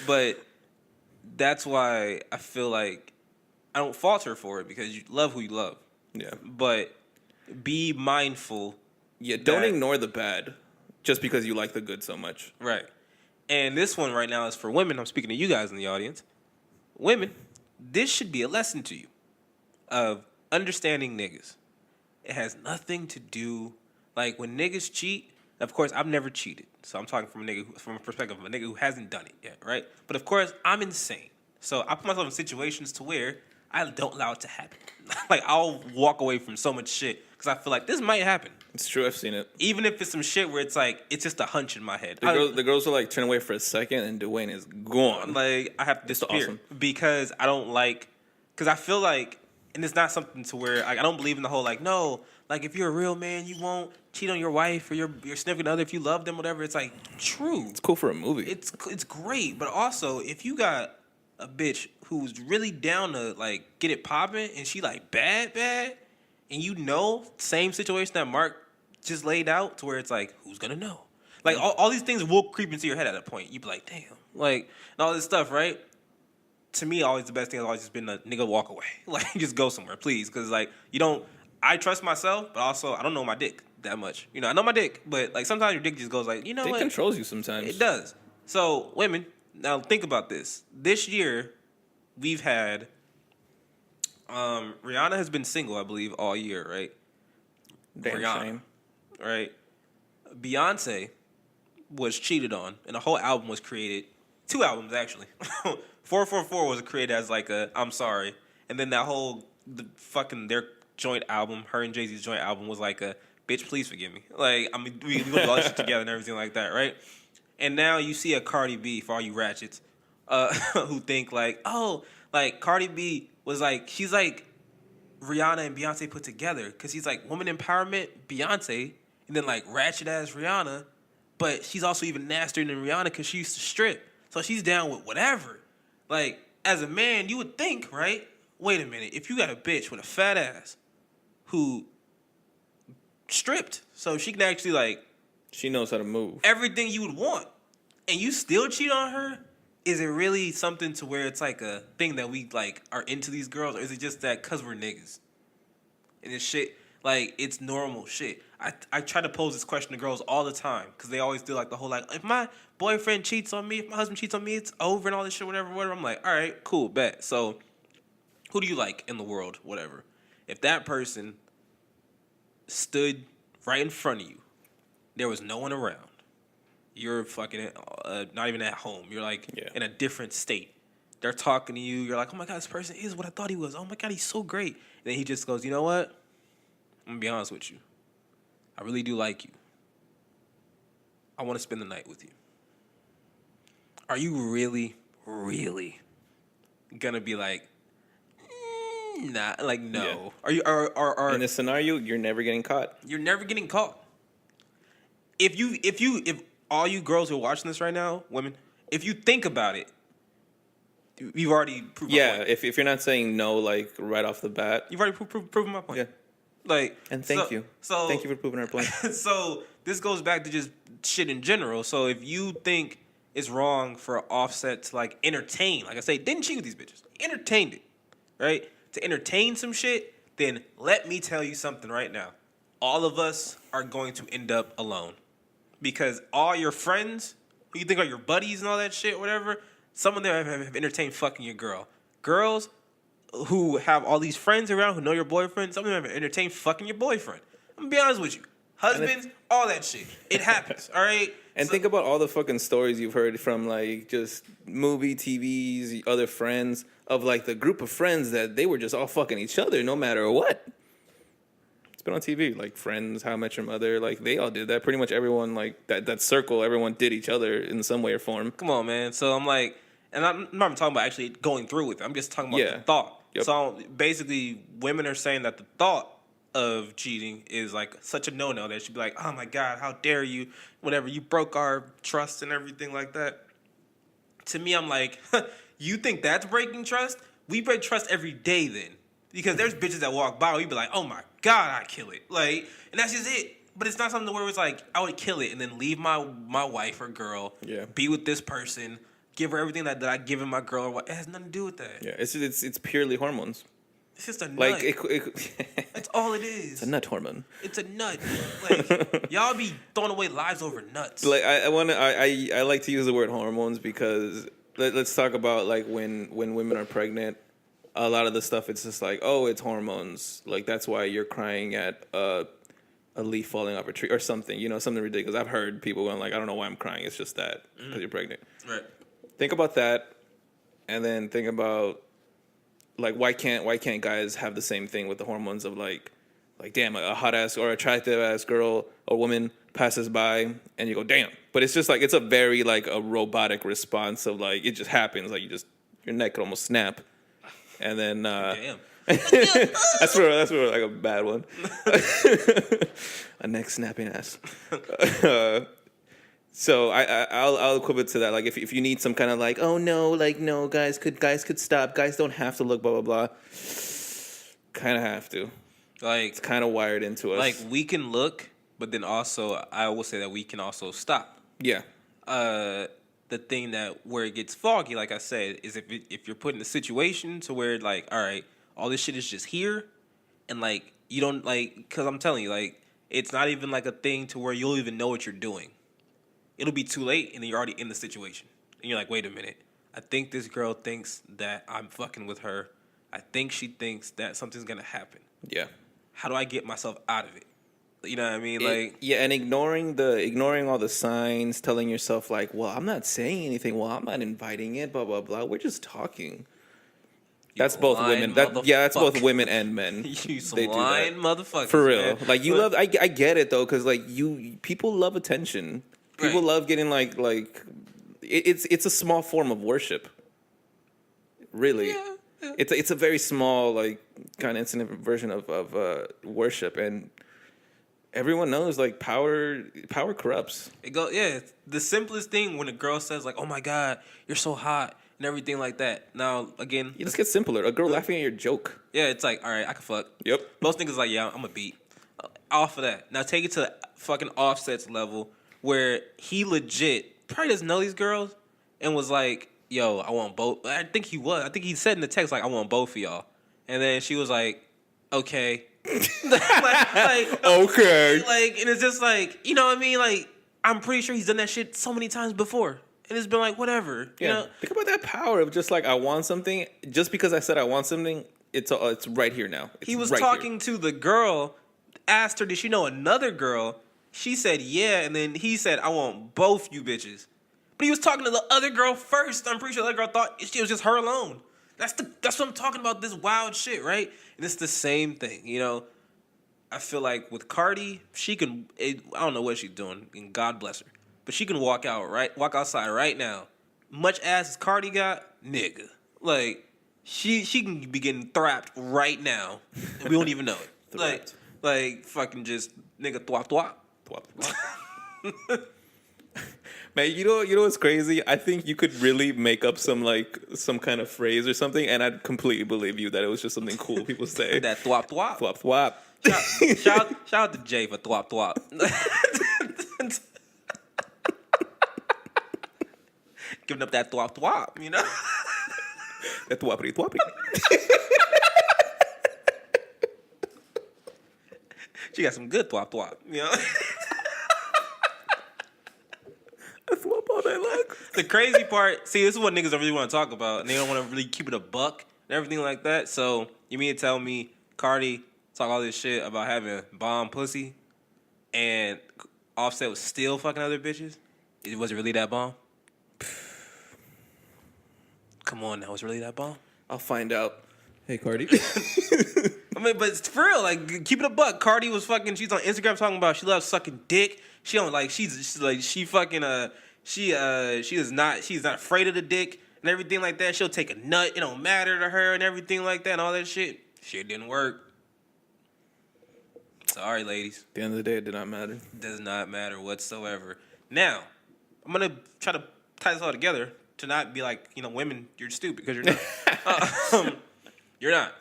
Speaker 2: But that's why I feel like I don't fault her for it, because you love who you love.
Speaker 1: Yeah.
Speaker 2: But be mindful.
Speaker 1: Yeah, don't ignore the bad just because you like the good so much.
Speaker 2: Right. And this one right now is for women. I'm speaking to you guys in the audience. Women, this should be a lesson to you of understanding niggas. It has nothing to do Like when niggas cheat, of course I've never cheated, so I'm talking from a perspective of a nigga who hasn't done it yet, right? But of course I'm insane, so I put myself in situations to where I don't allow it to happen. Like I'll walk away from so much shit because I feel like this might happen.
Speaker 1: It's true. I've seen it.
Speaker 2: Even if it's some shit where it's like it's just a hunch in my head.
Speaker 1: The girls will like turn away for a second, and Dwayne is gone.
Speaker 2: Like I have to disappear
Speaker 1: awesome.
Speaker 2: because I don't like. Because I feel like, and it's not something to where like, I don't believe in the whole like no, like if you're a real man, you won't cheat on your wife or your significant other if you love them, whatever. It's like true.
Speaker 1: It's cool for a movie.
Speaker 2: It's great, but also if you got a bitch who's really down to like get it popping and she like bad, and you know, same situation that Mark just laid out to where it's like, who's gonna know? Like all these things will creep into your head at a point. You be like, damn, like and all this stuff, right? To me, always the best thing has always just been a nigga walk away. Like just go somewhere, please, because like you don't. I trust myself, but also I don't know my dick that much. You know, I know my dick, but like sometimes your dick just goes like, you know
Speaker 1: it
Speaker 2: what?
Speaker 1: controls you sometimes.
Speaker 2: It does. So women, now think about this. This year, we've had. Rihanna has been single, I believe, all year, right?
Speaker 1: Damn
Speaker 2: Rihanna,
Speaker 1: shame.
Speaker 2: right? Beyonce was cheated on, and a whole album was created. 2 albums actually. 444 was created as like a I'm sorry, and then that whole their joint album, her and Jay-Z's joint album was like a bitch please forgive me. Like I mean we gonna do all this shit together and everything like that, right? And now you see a Cardi B for all you ratchets, who think like oh like Cardi B was like she's like Rihanna and Beyonce put together because he's like woman empowerment Beyonce and then like ratchet ass Rihanna, but she's also even nastier than Rihanna because she used to strip, so she's down with whatever. Like as a man, you would think, right? Wait a minute, if you got a bitch with a fat ass who stripped, so she can actually like
Speaker 1: She knows how to move.
Speaker 2: everything you would want, and you still cheat on her. Is it really something to where it's like a thing that we like are into these girls, or is it just that because we're niggas? And it's shit like it's normal shit. I try to pose this question to girls all the time because they always do like the whole like if my boyfriend cheats on me, if my husband cheats on me, it's over and all this shit, whatever. I'm like, all right, cool, bet. So, who do you like in the world, whatever? If that person stood right in front of you, there was no one around. You're fucking not even at home. You're like in a different state. They're talking to you. You're like, oh my God, this person is what I thought he was. Oh my God, he's so great. And then he just goes, you know what? I'm going to be honest with you. I really do like you. I want to spend the night with you. Are you really, really going to be like, nah, like, no.
Speaker 1: Yeah.
Speaker 2: Are you, are
Speaker 1: In this scenario, you're never getting caught.
Speaker 2: you're never getting caught. If all you girls who are watching this right now, women, if you think about it, you've already proven my point.
Speaker 1: If you're not saying no like right off the bat.
Speaker 2: You've already proven my point.
Speaker 1: Yeah.
Speaker 2: Like,
Speaker 1: And thank you.
Speaker 2: So
Speaker 1: Thank you for proving our point.
Speaker 2: So this goes back to just shit in general. So if you think it's wrong for Offset to like entertain, like I say, didn't cheat with these bitches, entertained it, right? To entertain some shit, then let me tell you something right now. All of us are going to end up alone because all your friends, who you think are your buddies and all that shit, whatever, some of them have entertained fucking your girl. Girls who have all these friends around who know your boyfriend, some of them have entertained fucking your boyfriend. I'm gonna be honest with you. Husbands, all that shit. It happens, all right?
Speaker 1: And think about all the fucking stories you've heard from like just movie, TVs, other friends of like the group of friends that they were just all fucking each other no matter what. It's been on TV, like Friends, How I Met Your Mother, like they all did that. Pretty much everyone, like that circle, everyone did each other in some way or form.
Speaker 2: Come on, man. So I'm like, and I'm not talking about actually going through with it. I'm just talking about the thought.
Speaker 1: Yep.
Speaker 2: So basically, women are saying that the thought of cheating is like such a no-no that she'd be like, oh my God, how dare you? Whatever, you broke our trust and everything like that. To me, I'm like, you think that's breaking trust? We break trust every day then. Because there's bitches that walk by, we be like, oh my God, I'd kill it. Like, and that's just it. But it's not something where it's like, I would kill it and then leave my wife or girl, be with this person, give her everything that I give in my girl or what. It has nothing to do with that.
Speaker 1: Yeah, it's purely hormones.
Speaker 2: It's just a nut.
Speaker 1: Like
Speaker 2: That's all it is.
Speaker 1: It's a nut hormone.
Speaker 2: It's a nut. Like y'all be throwing away lives over nuts.
Speaker 1: Like I like to use the word hormones because let's talk about like when women are pregnant. A lot of the stuff it's just like, oh, it's hormones. Like that's why you're crying at a a leaf falling off a tree or something, something ridiculous. I've heard people going like, I don't know why I'm crying. It's just that because you're pregnant.
Speaker 2: Right.
Speaker 1: Think about that, and then think about like why can't guys have the same thing with the hormones of like damn, a hot ass or attractive ass girl or woman passes by and you go damn, but it's just like it's a very like a robotic response of like it just happens like your neck could almost snap, and then
Speaker 2: Damn.
Speaker 1: that's where like a bad one. A neck snapping ass. So I'll equip it to that. Like if you need some kind of like, oh no, like no, guys could stop. Guys don't have to look, blah blah blah. Kind of have to.
Speaker 2: Like
Speaker 1: it's kind of wired into us.
Speaker 2: Like we can look, but then also I will say that we can also stop.
Speaker 1: Yeah.
Speaker 2: The thing that where it gets foggy, like I said, is if you're put in a situation to where like, all right, all this shit is just here, and like you don't like, because I'm telling you, like it's not even like a thing to where you'll even know what you're doing. It'll be too late, and then you're already in the situation, and you're like, wait a minute, I think this girl thinks that I'm fucking with her. I think she thinks that something's gonna happen.
Speaker 1: Yeah.
Speaker 2: How do I get myself out of it? You know what I mean? Like
Speaker 1: yeah, and ignoring all the signs, telling yourself like, well, I'm not saying anything. Well, I'm not inviting it. Blah blah blah. We're just talking. That's both women. That's both women and men.
Speaker 2: You some lying motherfuckers.
Speaker 1: For real.
Speaker 2: Man.
Speaker 1: Like you love. I get it though, because like people love attention. People love getting like it's a small form of worship. Really. Yeah. It's a very small like kind of incident version of worship, and everyone knows like power corrupts.
Speaker 2: It's the simplest thing when a girl says like, "Oh my God, you're so hot," and everything like that. Now again,
Speaker 1: it just gets simpler. A girl laughing at your joke.
Speaker 2: Yeah, it's like, all right, I can fuck.
Speaker 1: Yep.
Speaker 2: Most niggas like, yeah, I'm a beat. Off of that. Now take it to fucking Offset's level where he legit probably doesn't know these girls and was like, yo, I want both. I think he said in the text like, I want both of y'all. And then she was like, okay.
Speaker 1: Okay.
Speaker 2: Like, and it's just like, you know what I mean? Like, I'm pretty sure he's done that shit so many times before. And it's been like, whatever.
Speaker 1: Yeah.
Speaker 2: You know?
Speaker 1: Think about that power of just like, I want something. Just because I said I want something, it's right here now.
Speaker 2: He was talking to the girl, asked her, did she know another girl? She said, yeah. And then he said, I want both you bitches. But he was talking to the other girl first. I'm pretty sure the other girl thought it was just her alone. That's what I'm talking about, this wild shit, right? And it's the same thing, you know? I feel like with Cardi, she can, I don't know what she's doing, and God bless her, but she can walk outside right now. Much ass as Cardi got, nigga. Like, she can be getting thwapped right now, and we don't even know it. like fucking just, nigga, thwap.
Speaker 1: Thwap. Man, you know what's crazy? I think you could really make up some kind of phrase or something, and I'd completely believe you that it was just something cool people say.
Speaker 2: That thwap.
Speaker 1: Thwap.
Speaker 2: Shout out to Jay for thwap. Giving up that thwap, you know?
Speaker 1: That thwappity.
Speaker 2: She got some good thwap, you know?
Speaker 1: Thwap all day long.
Speaker 2: The crazy part, see, this is what niggas don't really want to talk about, and they don't want to really keep it a buck and everything like that. So you mean to tell me Cardi talk all this shit about having bomb pussy, and Offset was still fucking other bitches? Was it really that bomb? Come on now, was it really that bomb?
Speaker 1: I'll find out. Hey, Cardi.
Speaker 2: I mean, but it's for real. Like, keep it a buck. Cardi was fucking. She's on Instagram talking about she loves sucking dick. She don't like. She's not afraid of the dick and everything like that. She'll take a nut. It don't matter to her and everything like that and all that shit. Shit didn't work. Sorry, ladies.
Speaker 1: At the end of the day, it did not matter.
Speaker 2: Does not matter whatsoever. Now, I'm gonna try to tie this all together to not be like, you know, women, you're stupid because you're not. You're not.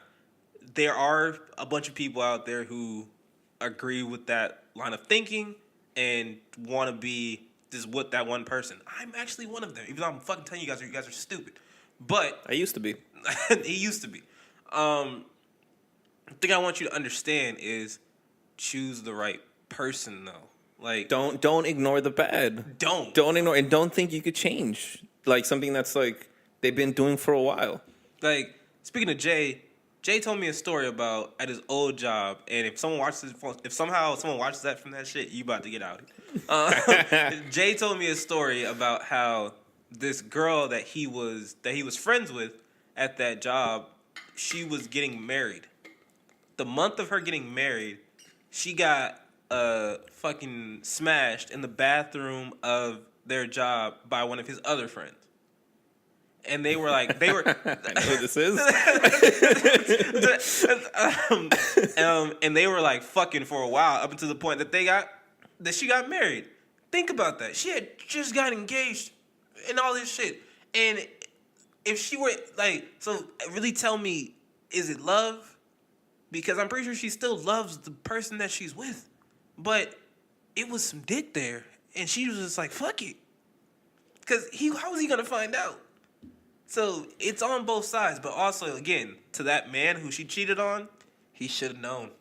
Speaker 2: There are a bunch of people out there who agree with that line of thinking and want to be what that one person. I'm actually one of them, even though I'm fucking telling you guys are stupid. But
Speaker 1: I used to be.
Speaker 2: He used to be. The thing I want you to understand is choose the right person, though. Like,
Speaker 1: don't ignore the bad. Don't ignore, and don't think you could change like something that's like they've been doing for a while.
Speaker 2: Like, speaking of Jay, Jay told me a story about at his old job, and if somehow someone watches that from that shit, you about to get out. Jay told me a story about how this girl that he was friends with at that job, she was getting married. The month of her getting married, she got fucking smashed in the bathroom of their job by one of his other friends. And they were like, I know
Speaker 1: what this is.
Speaker 2: And they were like fucking for a while up until the point that she got married. Think about that. She had just got engaged and all this shit. And if she were like, so really tell me, is it love? Because I'm pretty sure she still loves the person that she's with. But it was some dick there. And she was just like, fuck it. Because how was he going to find out? So it's on both sides. But also, again, to that man who she cheated on, he should have known.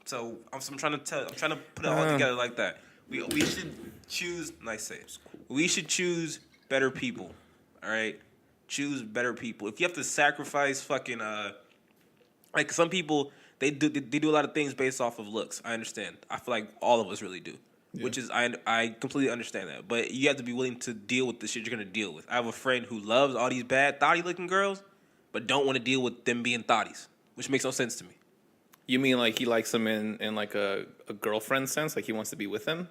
Speaker 2: So I'm trying to put it all together like that. We should choose, nice saves. We should choose better people. All right? Choose better people. If you have to sacrifice fucking, like some people, they do a lot of things based off of looks. I understand. I feel like all of us really do. Yeah. Which is, I completely understand that. But you have to be willing to deal with the shit you're going to deal with. I have a friend who loves all these bad, thotty-looking girls, but don't want to deal with them being thotties, which makes no sense to me.
Speaker 1: You mean like he likes them in like a girlfriend sense? Like he wants to be with them?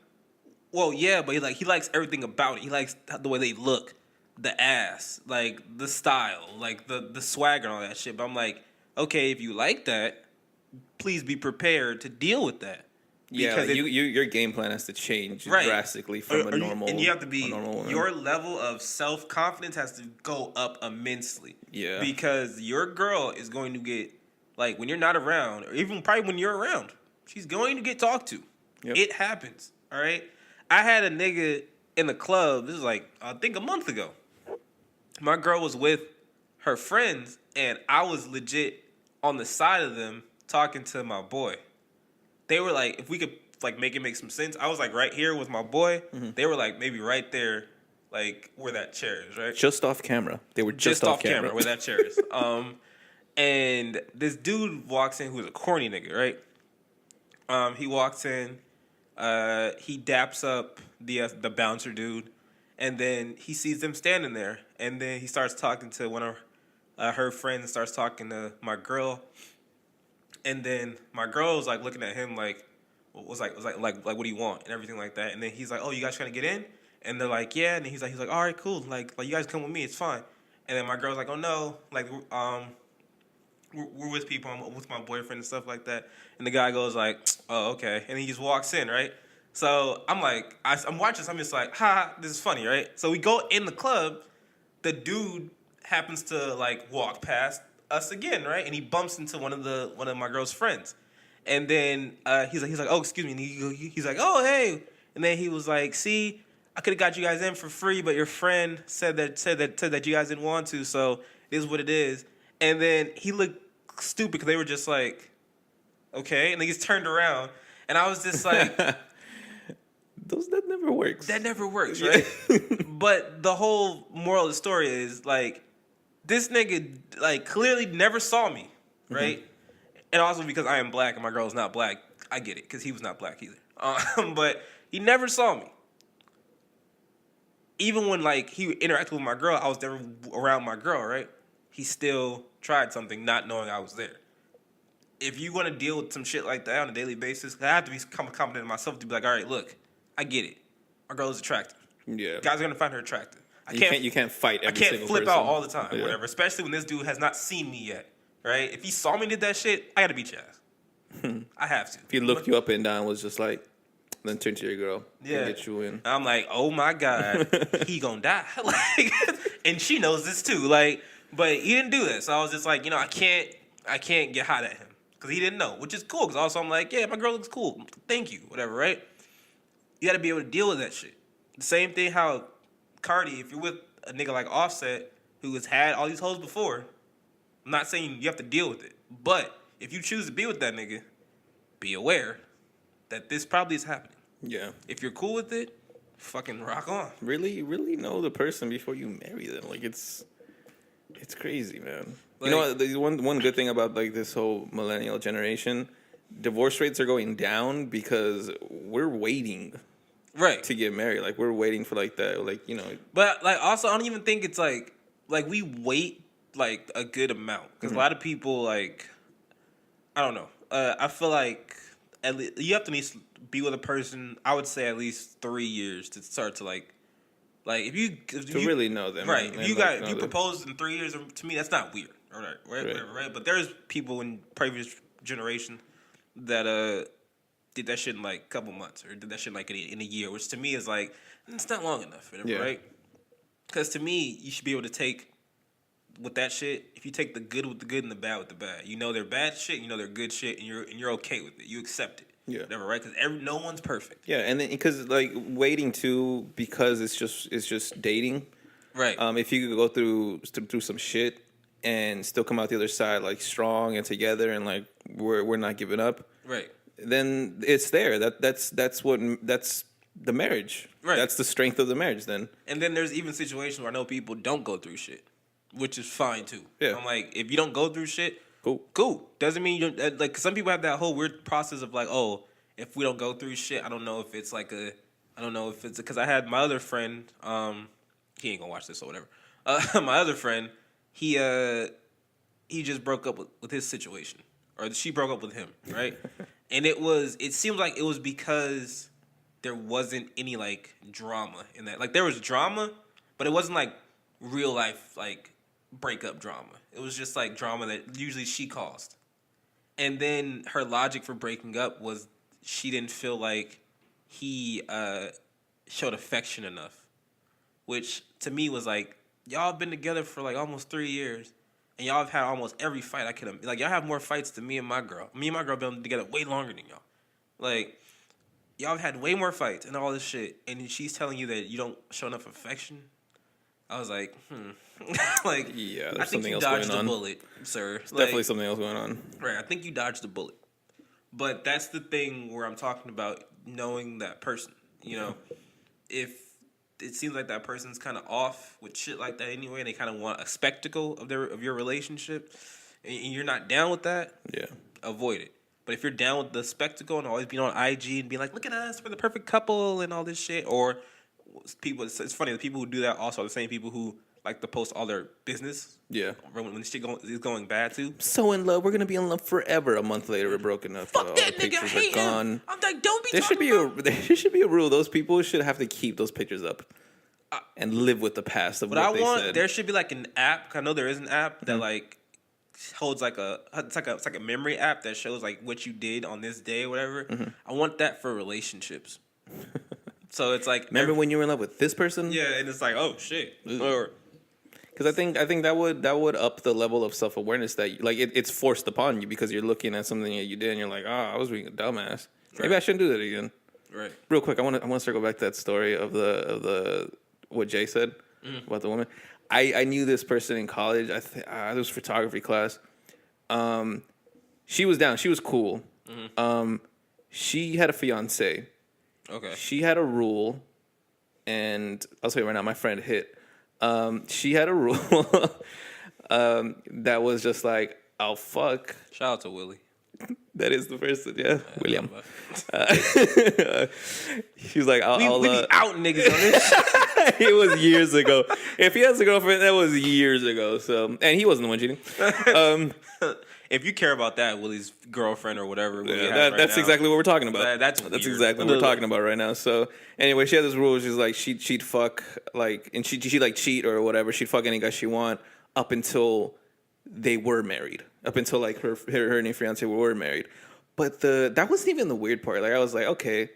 Speaker 2: Well, yeah, but he likes everything about it. He likes the way they look, the ass, like the style, like the swagger and all that shit. But I'm like, okay, if you like that, please be prepared to deal with that.
Speaker 1: Yeah, like your game plan has to change drastically from a normal.
Speaker 2: And you have to be, your level of self-confidence has to go up immensely.
Speaker 1: Yeah.
Speaker 2: Because your girl is going to get, like, when you're not around, or even probably when you're around, she's going to get talked to. Yep. It happens, all right? I had a nigga in the club, this was like, I think a month ago. My girl was with her friends, and I was legit on the side of them talking to my boy. They were like, if we could like make it make some sense, I was like right here with my boy. Mm-hmm. They were like maybe right there, like where that chair is, right?
Speaker 1: Just off camera. They were just off camera
Speaker 2: where that chair is. And this dude walks in who's a corny nigga, right? He walks in, he daps up the bouncer dude, and then he sees them standing there, and then he starts talking to one of her friends, starts talking to my girl. And then my girl was like looking at him like, what do you want and everything like that. And then he's like, oh, you guys trying to get in? And they're like, yeah. And then he's like, all right, cool. Like you guys come with me, it's fine. And then my girl's like, oh no, like we're with people. I'm with my boyfriend and stuff like that. And the guy goes like, oh okay. And he just walks in, right? So I'm like, I'm watching. So I'm just like, this is funny, right? So we go in the club. The dude happens to like walk past us again, right? And he bumps into one of my girl's friends, and then he's like, oh, excuse me. And he's like, oh, hey. And then he was like, see, I could have got you guys in for free, but your friend said that you guys didn't want to, so it is what it is. And then he looked stupid because they were just like, okay. And then he's turned around, and I was just like,
Speaker 1: that never works.
Speaker 2: That never works, right? But the whole moral of the story is like, this nigga, like, clearly never saw me, right? Mm-hmm. And also because I am black and my girl is not black, I get it, because he was not black either. But he never saw me. Even when, like, he interacted with my girl, I was never around my girl, right? He still tried something not knowing I was there. If you want to deal with some shit like that on a daily basis, I have to be confident in myself to be like, all right, look, I get it. My girl is attractive.
Speaker 1: Yeah.
Speaker 2: Guys are going to find her attractive.
Speaker 1: You can't fight every single person. I can't
Speaker 2: flip out all the time, whatever. Especially when this dude has not seen me yet, right? If he saw me did that shit, I got to beat your ass. I have to.
Speaker 1: If he looked you up and down, was just like, then turn to your girl and get you in.
Speaker 2: I'm like, oh my God, he gonna die. Like, and she knows this too. Like, but he didn't do that. So I was just like, I can't get hot at him because he didn't know, which is cool. Because also I'm like, yeah, my girl looks cool. Thank you, whatever, right? You got to be able to deal with that shit. The same thing how Cardi, if you're with a nigga like Offset who has had all these hoes before, I'm not saying you have to deal with it, but if you choose to be with that nigga, be aware that this probably is happening.
Speaker 1: Yeah.
Speaker 2: If you're cool with it, fucking rock on.
Speaker 1: Really know the person before you marry them. Like It's crazy, man.
Speaker 2: Like,
Speaker 1: You know what? The one good thing about like this whole millennial generation, divorce rates are going down because we're waiting
Speaker 2: right.
Speaker 1: to get married. Like we're waiting for like that, like
Speaker 2: But like also, I don't even think it's like we wait like a good amount because a lot of people like I don't know. I feel like at least you have to at least be with a person. I would say at least 3 years to start to like if you
Speaker 1: really know them,
Speaker 2: right.
Speaker 1: and
Speaker 2: If you
Speaker 1: like,
Speaker 2: got if you proposed in 3 years, to me that's not weird. Right. But there's people in previous generation that did that shit in like a couple months or did that shit like in a year, which to me is like it's not long enough, right? Because to me, you should be able to take with that shit. If you take the good with the good and the bad with the bad, you know they're bad shit, you know they're good shit, and you're okay with it. You accept it, whatever, right? Because no one's perfect.
Speaker 1: Yeah, and then because like waiting too, because it's just dating,
Speaker 2: right?
Speaker 1: If you could go through some shit and still come out the other side like strong and together and like we're not giving up,
Speaker 2: right?
Speaker 1: Then it's there. That's the marriage.
Speaker 2: Right.
Speaker 1: That's the strength of the marriage. Then.
Speaker 2: And then there's even situations where I know people don't go through shit, which is fine too.
Speaker 1: Yeah.
Speaker 2: I'm like, if you don't go through shit, cool. Doesn't mean you don't, like some people have that whole weird process of like, oh, if we don't go through shit, I don't know if it's like I don't know if it's because I had my other friend, he ain't gonna watch this or whatever. My other friend, he just broke up with his situation, or she broke up with him, right? And it seems like it was because there wasn't any like drama in that. Like there was drama, but it wasn't like real life like breakup drama. It was just like drama that usually she caused. And then her logic for breaking up was she didn't feel like he showed affection enough, which to me was like, y'all been together for like almost 3 years, and y'all have had almost every fight I could have. Like y'all have more fights than me and my girl. Me and my girl been together way longer than y'all. Like y'all have had way more fights and all this shit, and she's telling you that you don't show enough affection. I was like, like,
Speaker 1: yeah,
Speaker 2: I think you dodged the bullet, sir.
Speaker 1: There's definitely something else going on.
Speaker 2: Right, I think you dodged the bullet. But that's the thing where I'm talking about knowing that person. You know, if it seems like that person's kind of off with shit like that anyway, and they kind of want a spectacle of your relationship, and you're not down with that, avoid it. But if you're down with the spectacle and always being on IG and being like, look at us, we're the perfect couple and all this shit, or people, it's funny, the people who do that also are the same people who like to post all their business. Yeah. When shit is going bad too.
Speaker 1: So in love, we're gonna be in love forever. A month later, we're broken up.
Speaker 2: Fuck that nigga, I hate him. I'm like, don't be.
Speaker 1: There should be a rule. Those people should have to keep those pictures up and live with the past of what they said.
Speaker 2: There should be like an app. I know there is an app that like holds like it's like a memory app that shows like what you did on this day or whatever. I want that for relationships. So it's like,
Speaker 1: remember when you were in love with this person?
Speaker 2: Yeah, and it's like, oh shit. Or
Speaker 1: because I think that would up the level of self-awareness that like it's forced upon you because you're looking at something that you did and you're like, I was being a dumbass. Maybe I shouldn't do that again. Right. Real quick, I want to circle back to that story of the what Jay said about the woman. I knew this person in college. It was photography class. She was down. She was cool. She had a fiance. Okay. She had a rule, and I'll tell you right now, my friend hit. She had a rule that was just like, I'll fuck.
Speaker 2: Shout out to Willie.
Speaker 1: That is the person, yeah. William. She's like, I'll
Speaker 2: we be out niggas on this.
Speaker 1: It was years ago. If he has a girlfriend, that was years ago. So, and he wasn't the one cheating.
Speaker 2: If you care about that, Willie's girlfriend or whatever,
Speaker 1: that's exactly what we're talking about.
Speaker 2: That's
Speaker 1: exactly what we're talking about right now. So anyway, she had this rule. She's like, she'd fuck like, and she'd like cheat or whatever. She'd fuck any guy she want up until they were married. Up until like her and her fiance were married. But that wasn't even the weird part. Like I was like, okay,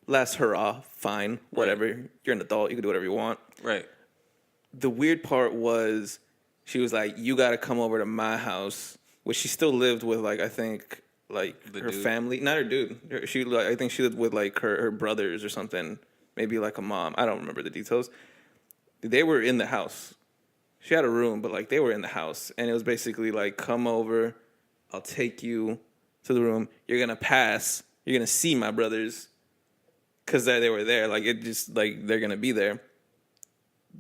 Speaker 1: last hurrah, fine, whatever. Right. You're an adult. You can do whatever you want. Right. The weird part was she was like, you got to come over to my house. Which she still lived with, like, I think, like, her family. Not her dude. I think she lived with, like, her brothers or something. Maybe, like, a mom. I don't remember the details. They were in the house. She had a room, but, like, they were in the house. And it was basically, like, come over. I'll take you to the room. You're going to pass. You're going to see my brothers. Because they were there. Like, it just, like, they're going to be there.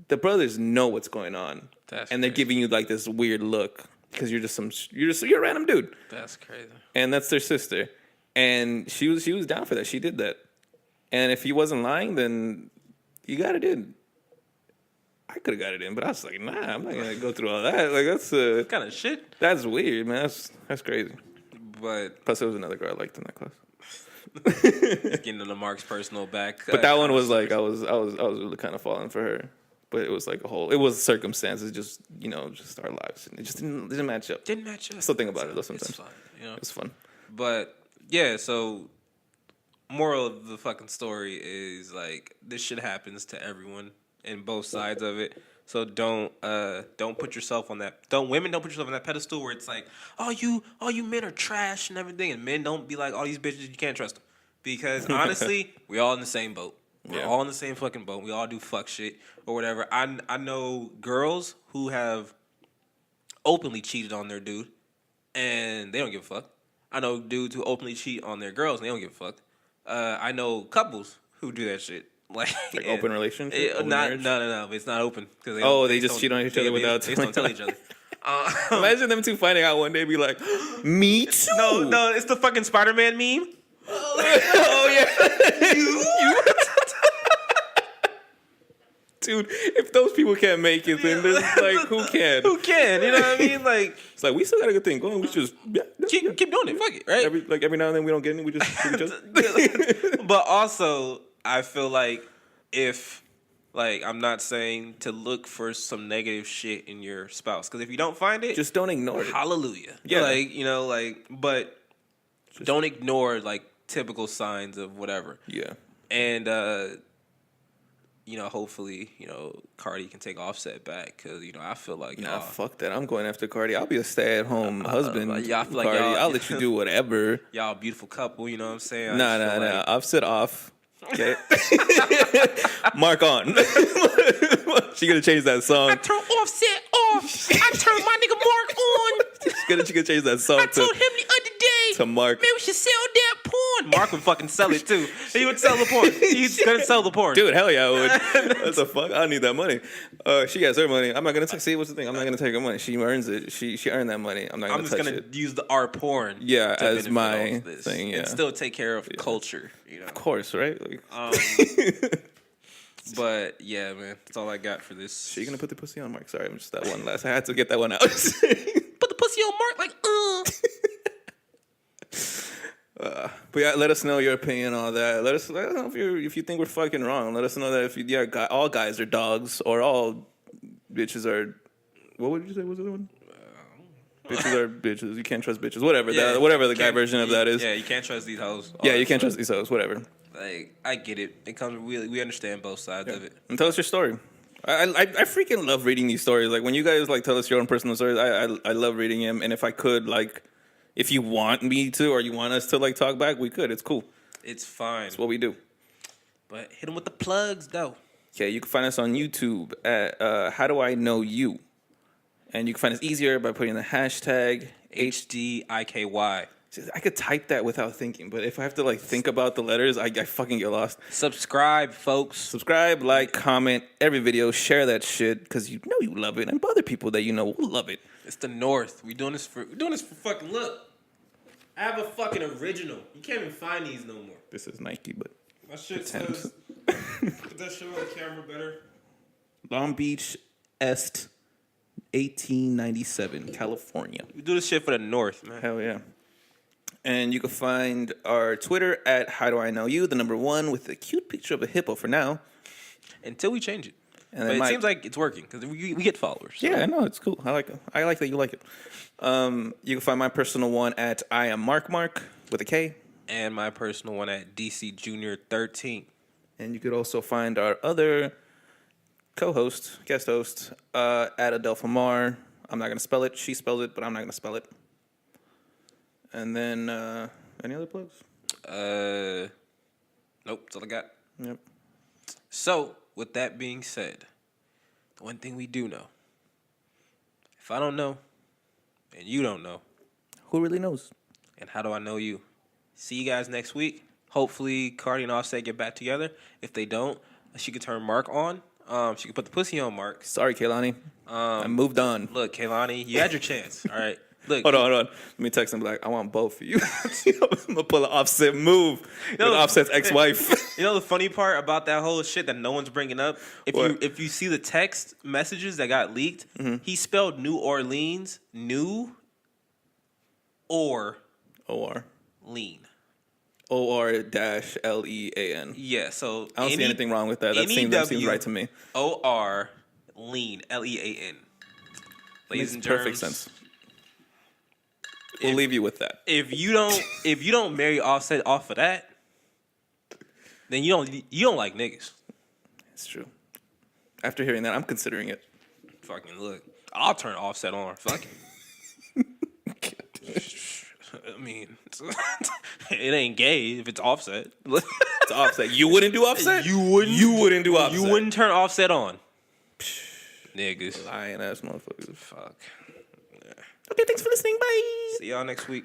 Speaker 1: The brothers know what's going on. and they're giving you like this weird look because you're a random dude.
Speaker 2: That's crazy.
Speaker 1: And that's their sister, and she was down for that. She did that, and if he wasn't lying, then you got it in. I could have got it in, but I was like, nah, I'm not gonna go through all that. Like that's
Speaker 2: kind of shit.
Speaker 1: That's weird, man. That's crazy.
Speaker 2: But
Speaker 1: plus, there was another girl I liked in that class.
Speaker 2: Getting into Mark's personal back.
Speaker 1: But that one was like I was really kind of falling for her. But it was like it was circumstances, just just our lives, and it just didn't match up.
Speaker 2: Didn't match up.
Speaker 1: Still think about it though sometimes.
Speaker 2: It's fun,
Speaker 1: It's fun.
Speaker 2: But yeah, so moral of the fucking story is like this shit happens to everyone in both sides of it. So don't put yourself on that. Women don't put yourself on that pedestal where it's like, all you men are trash and everything, and men don't be like all these bitches, you can't trust them. Because honestly, we all in the same boat. We're all in the same fucking boat. We all do fuck shit or whatever. I know girls who have openly cheated on their dude and they don't give a fuck. I know dudes who openly cheat on their girls and they don't give a fuck. I know couples who do that shit. Like
Speaker 1: open relationship?
Speaker 2: No. It's not open.
Speaker 1: They just cheat on each other without
Speaker 2: they don't tell each other.
Speaker 1: Imagine them two finding out one day, be like, me too.
Speaker 2: No, it's the fucking Spider-Man meme.
Speaker 1: Oh yeah, you. Dude, if those people can't make it, then there's like, who can?
Speaker 2: Who can? You know what I mean? Like,
Speaker 1: it's like we still got a good thing going. We just
Speaker 2: keep doing it. Fuck it, right?
Speaker 1: Every now and then we don't get any. We just do each other.
Speaker 2: But also, I feel like if, like, I'm not saying to look for some negative shit in your spouse, because if you don't find it,
Speaker 1: just don't ignore it.
Speaker 2: Hallelujah.
Speaker 1: Yeah.
Speaker 2: But don't ignore like typical signs of whatever.
Speaker 1: Yeah.
Speaker 2: And hopefully, Cardi can take Offset back because I feel like
Speaker 1: fuck that. I'm going after Cardi. I'll be a stay-at-home husband.
Speaker 2: I feel like
Speaker 1: Cardi. I'll let you do whatever.
Speaker 2: Y'all beautiful couple. You know what I'm saying?
Speaker 1: Nah. Offset off. Okay. Mark on. She gonna change that song.
Speaker 2: I turn Offset off. I turn my nigga Mark on.
Speaker 1: She gonna change that song.
Speaker 2: I told him the other day
Speaker 1: to Mark.
Speaker 2: Maybe we should sell that porn. Mark would fucking sell it too. He would sell the porn. He's gonna sell the porn.
Speaker 1: Dude, hell yeah, I would. What the fuck? I need that money. She has her money. I'm not gonna see. What's the thing? I'm not gonna take her money. She earns it. She earned that money. I'm not gonna touch it.
Speaker 2: I'm just gonna use our porn.
Speaker 1: Yeah, as my thing. Yeah,
Speaker 2: and still take care of culture.
Speaker 1: Of course, right? Like,
Speaker 2: but yeah, man, that's all I got for this.
Speaker 1: She gonna put the pussy on Mark? Sorry, I'm just that one last. I had to get that one out.
Speaker 2: Put the pussy on Mark, like
Speaker 1: But yeah, let us know your opinion on that. Let us know if you think we're fucking wrong. Let us know that all guys are dogs or all bitches are. What would you say was the other one? Bitches are bitches. You can't trust bitches. Whatever.
Speaker 2: Yeah,
Speaker 1: whatever the guy version of that is.
Speaker 2: Yeah, you can't trust these hoes.
Speaker 1: Yeah, you can't trust these hoes. Whatever.
Speaker 2: Like, I get it. It comes. We understand both sides of it.
Speaker 1: And tell us your story. I freaking love reading these stories. Like when you guys like tell us your own personal stories, I love reading them. And if I could if you want me to or you want us to talk back, we could. It's cool.
Speaker 2: It's fine.
Speaker 1: It's what we do.
Speaker 2: But hit them with the plugs though.
Speaker 1: Okay, you can find us on YouTube at How Do I Know You, and you can find us easier by putting the hashtag
Speaker 2: HDIKY.
Speaker 1: I could type that without thinking, but if I have to think about the letters, I fucking get lost.
Speaker 2: Subscribe, folks.
Speaker 1: Subscribe, like, comment every video, share that shit because you know you love it, and other people that you know will love it.
Speaker 2: It's the North. We're doing this for fucking look. I have a fucking original. You can't even find these no more.
Speaker 1: This is Nike, but
Speaker 2: my shit says. Put that shit on the camera better.
Speaker 1: Long Beach Est, 1897, California.
Speaker 2: We do this shit for the North, man.
Speaker 1: Hell yeah. And you can find our Twitter at How Do I Know You, the number 1 with a cute picture of a hippo for now.
Speaker 2: Until we change it.
Speaker 1: And
Speaker 2: but it seems like it's working because we get followers. So.
Speaker 1: Yeah, I know. It's cool. I like it. I like that you like it. You can find my personal one at I am Mark with a K.
Speaker 2: And my personal one at DC Junior 13.
Speaker 1: And you could also find our other guest host, at Adelpha Mar. I'm not going to spell it. She spells it, but I'm not going to spell it. And then, any other plugs?
Speaker 2: Nope, that's all I got.
Speaker 1: Yep.
Speaker 2: So, with that being said, the one thing we do know, if I don't know, and you don't know,
Speaker 1: who really knows?
Speaker 2: And how do I know you? See you guys next week. Hopefully, Cardi and Offset get back together. If they don't, she could turn Mark on. She could put the pussy on Mark.
Speaker 1: Sorry, Kaylani. I moved on.
Speaker 2: Look, Kaylani, you had your chance. All right. Look,
Speaker 1: Hold on. Let me text him like, I want both of you. I'm gonna pull an Offset move with Offset's ex-wife.
Speaker 2: You know the funny part about that whole shit that no one's bringing up? If you see the text messages that got leaked, he spelled New Orleans, new or
Speaker 1: O-R.
Speaker 2: lean.
Speaker 1: O-R-L-E-A-N.
Speaker 2: Yeah, so
Speaker 1: I don't see anything wrong with that. That seems right to me.
Speaker 2: O-R lean, L-E-A-N. Ladies and
Speaker 1: perfect sense. We'll leave you with that.
Speaker 2: If you don't marry Offset off of that, then you don't like niggas.
Speaker 1: It's true. After hearing that, I'm considering it.
Speaker 2: Fucking look, I'll turn Offset on. Fuck it. I mean, it ain't gay if it's Offset.
Speaker 1: It's Offset. You wouldn't do Offset?
Speaker 2: You wouldn't do Offset.
Speaker 1: You
Speaker 2: You wouldn't turn Offset on. Niggas.
Speaker 1: Lying ass motherfuckers.
Speaker 2: Fuck.
Speaker 1: Okay, thanks for listening. Bye.
Speaker 2: See y'all next week.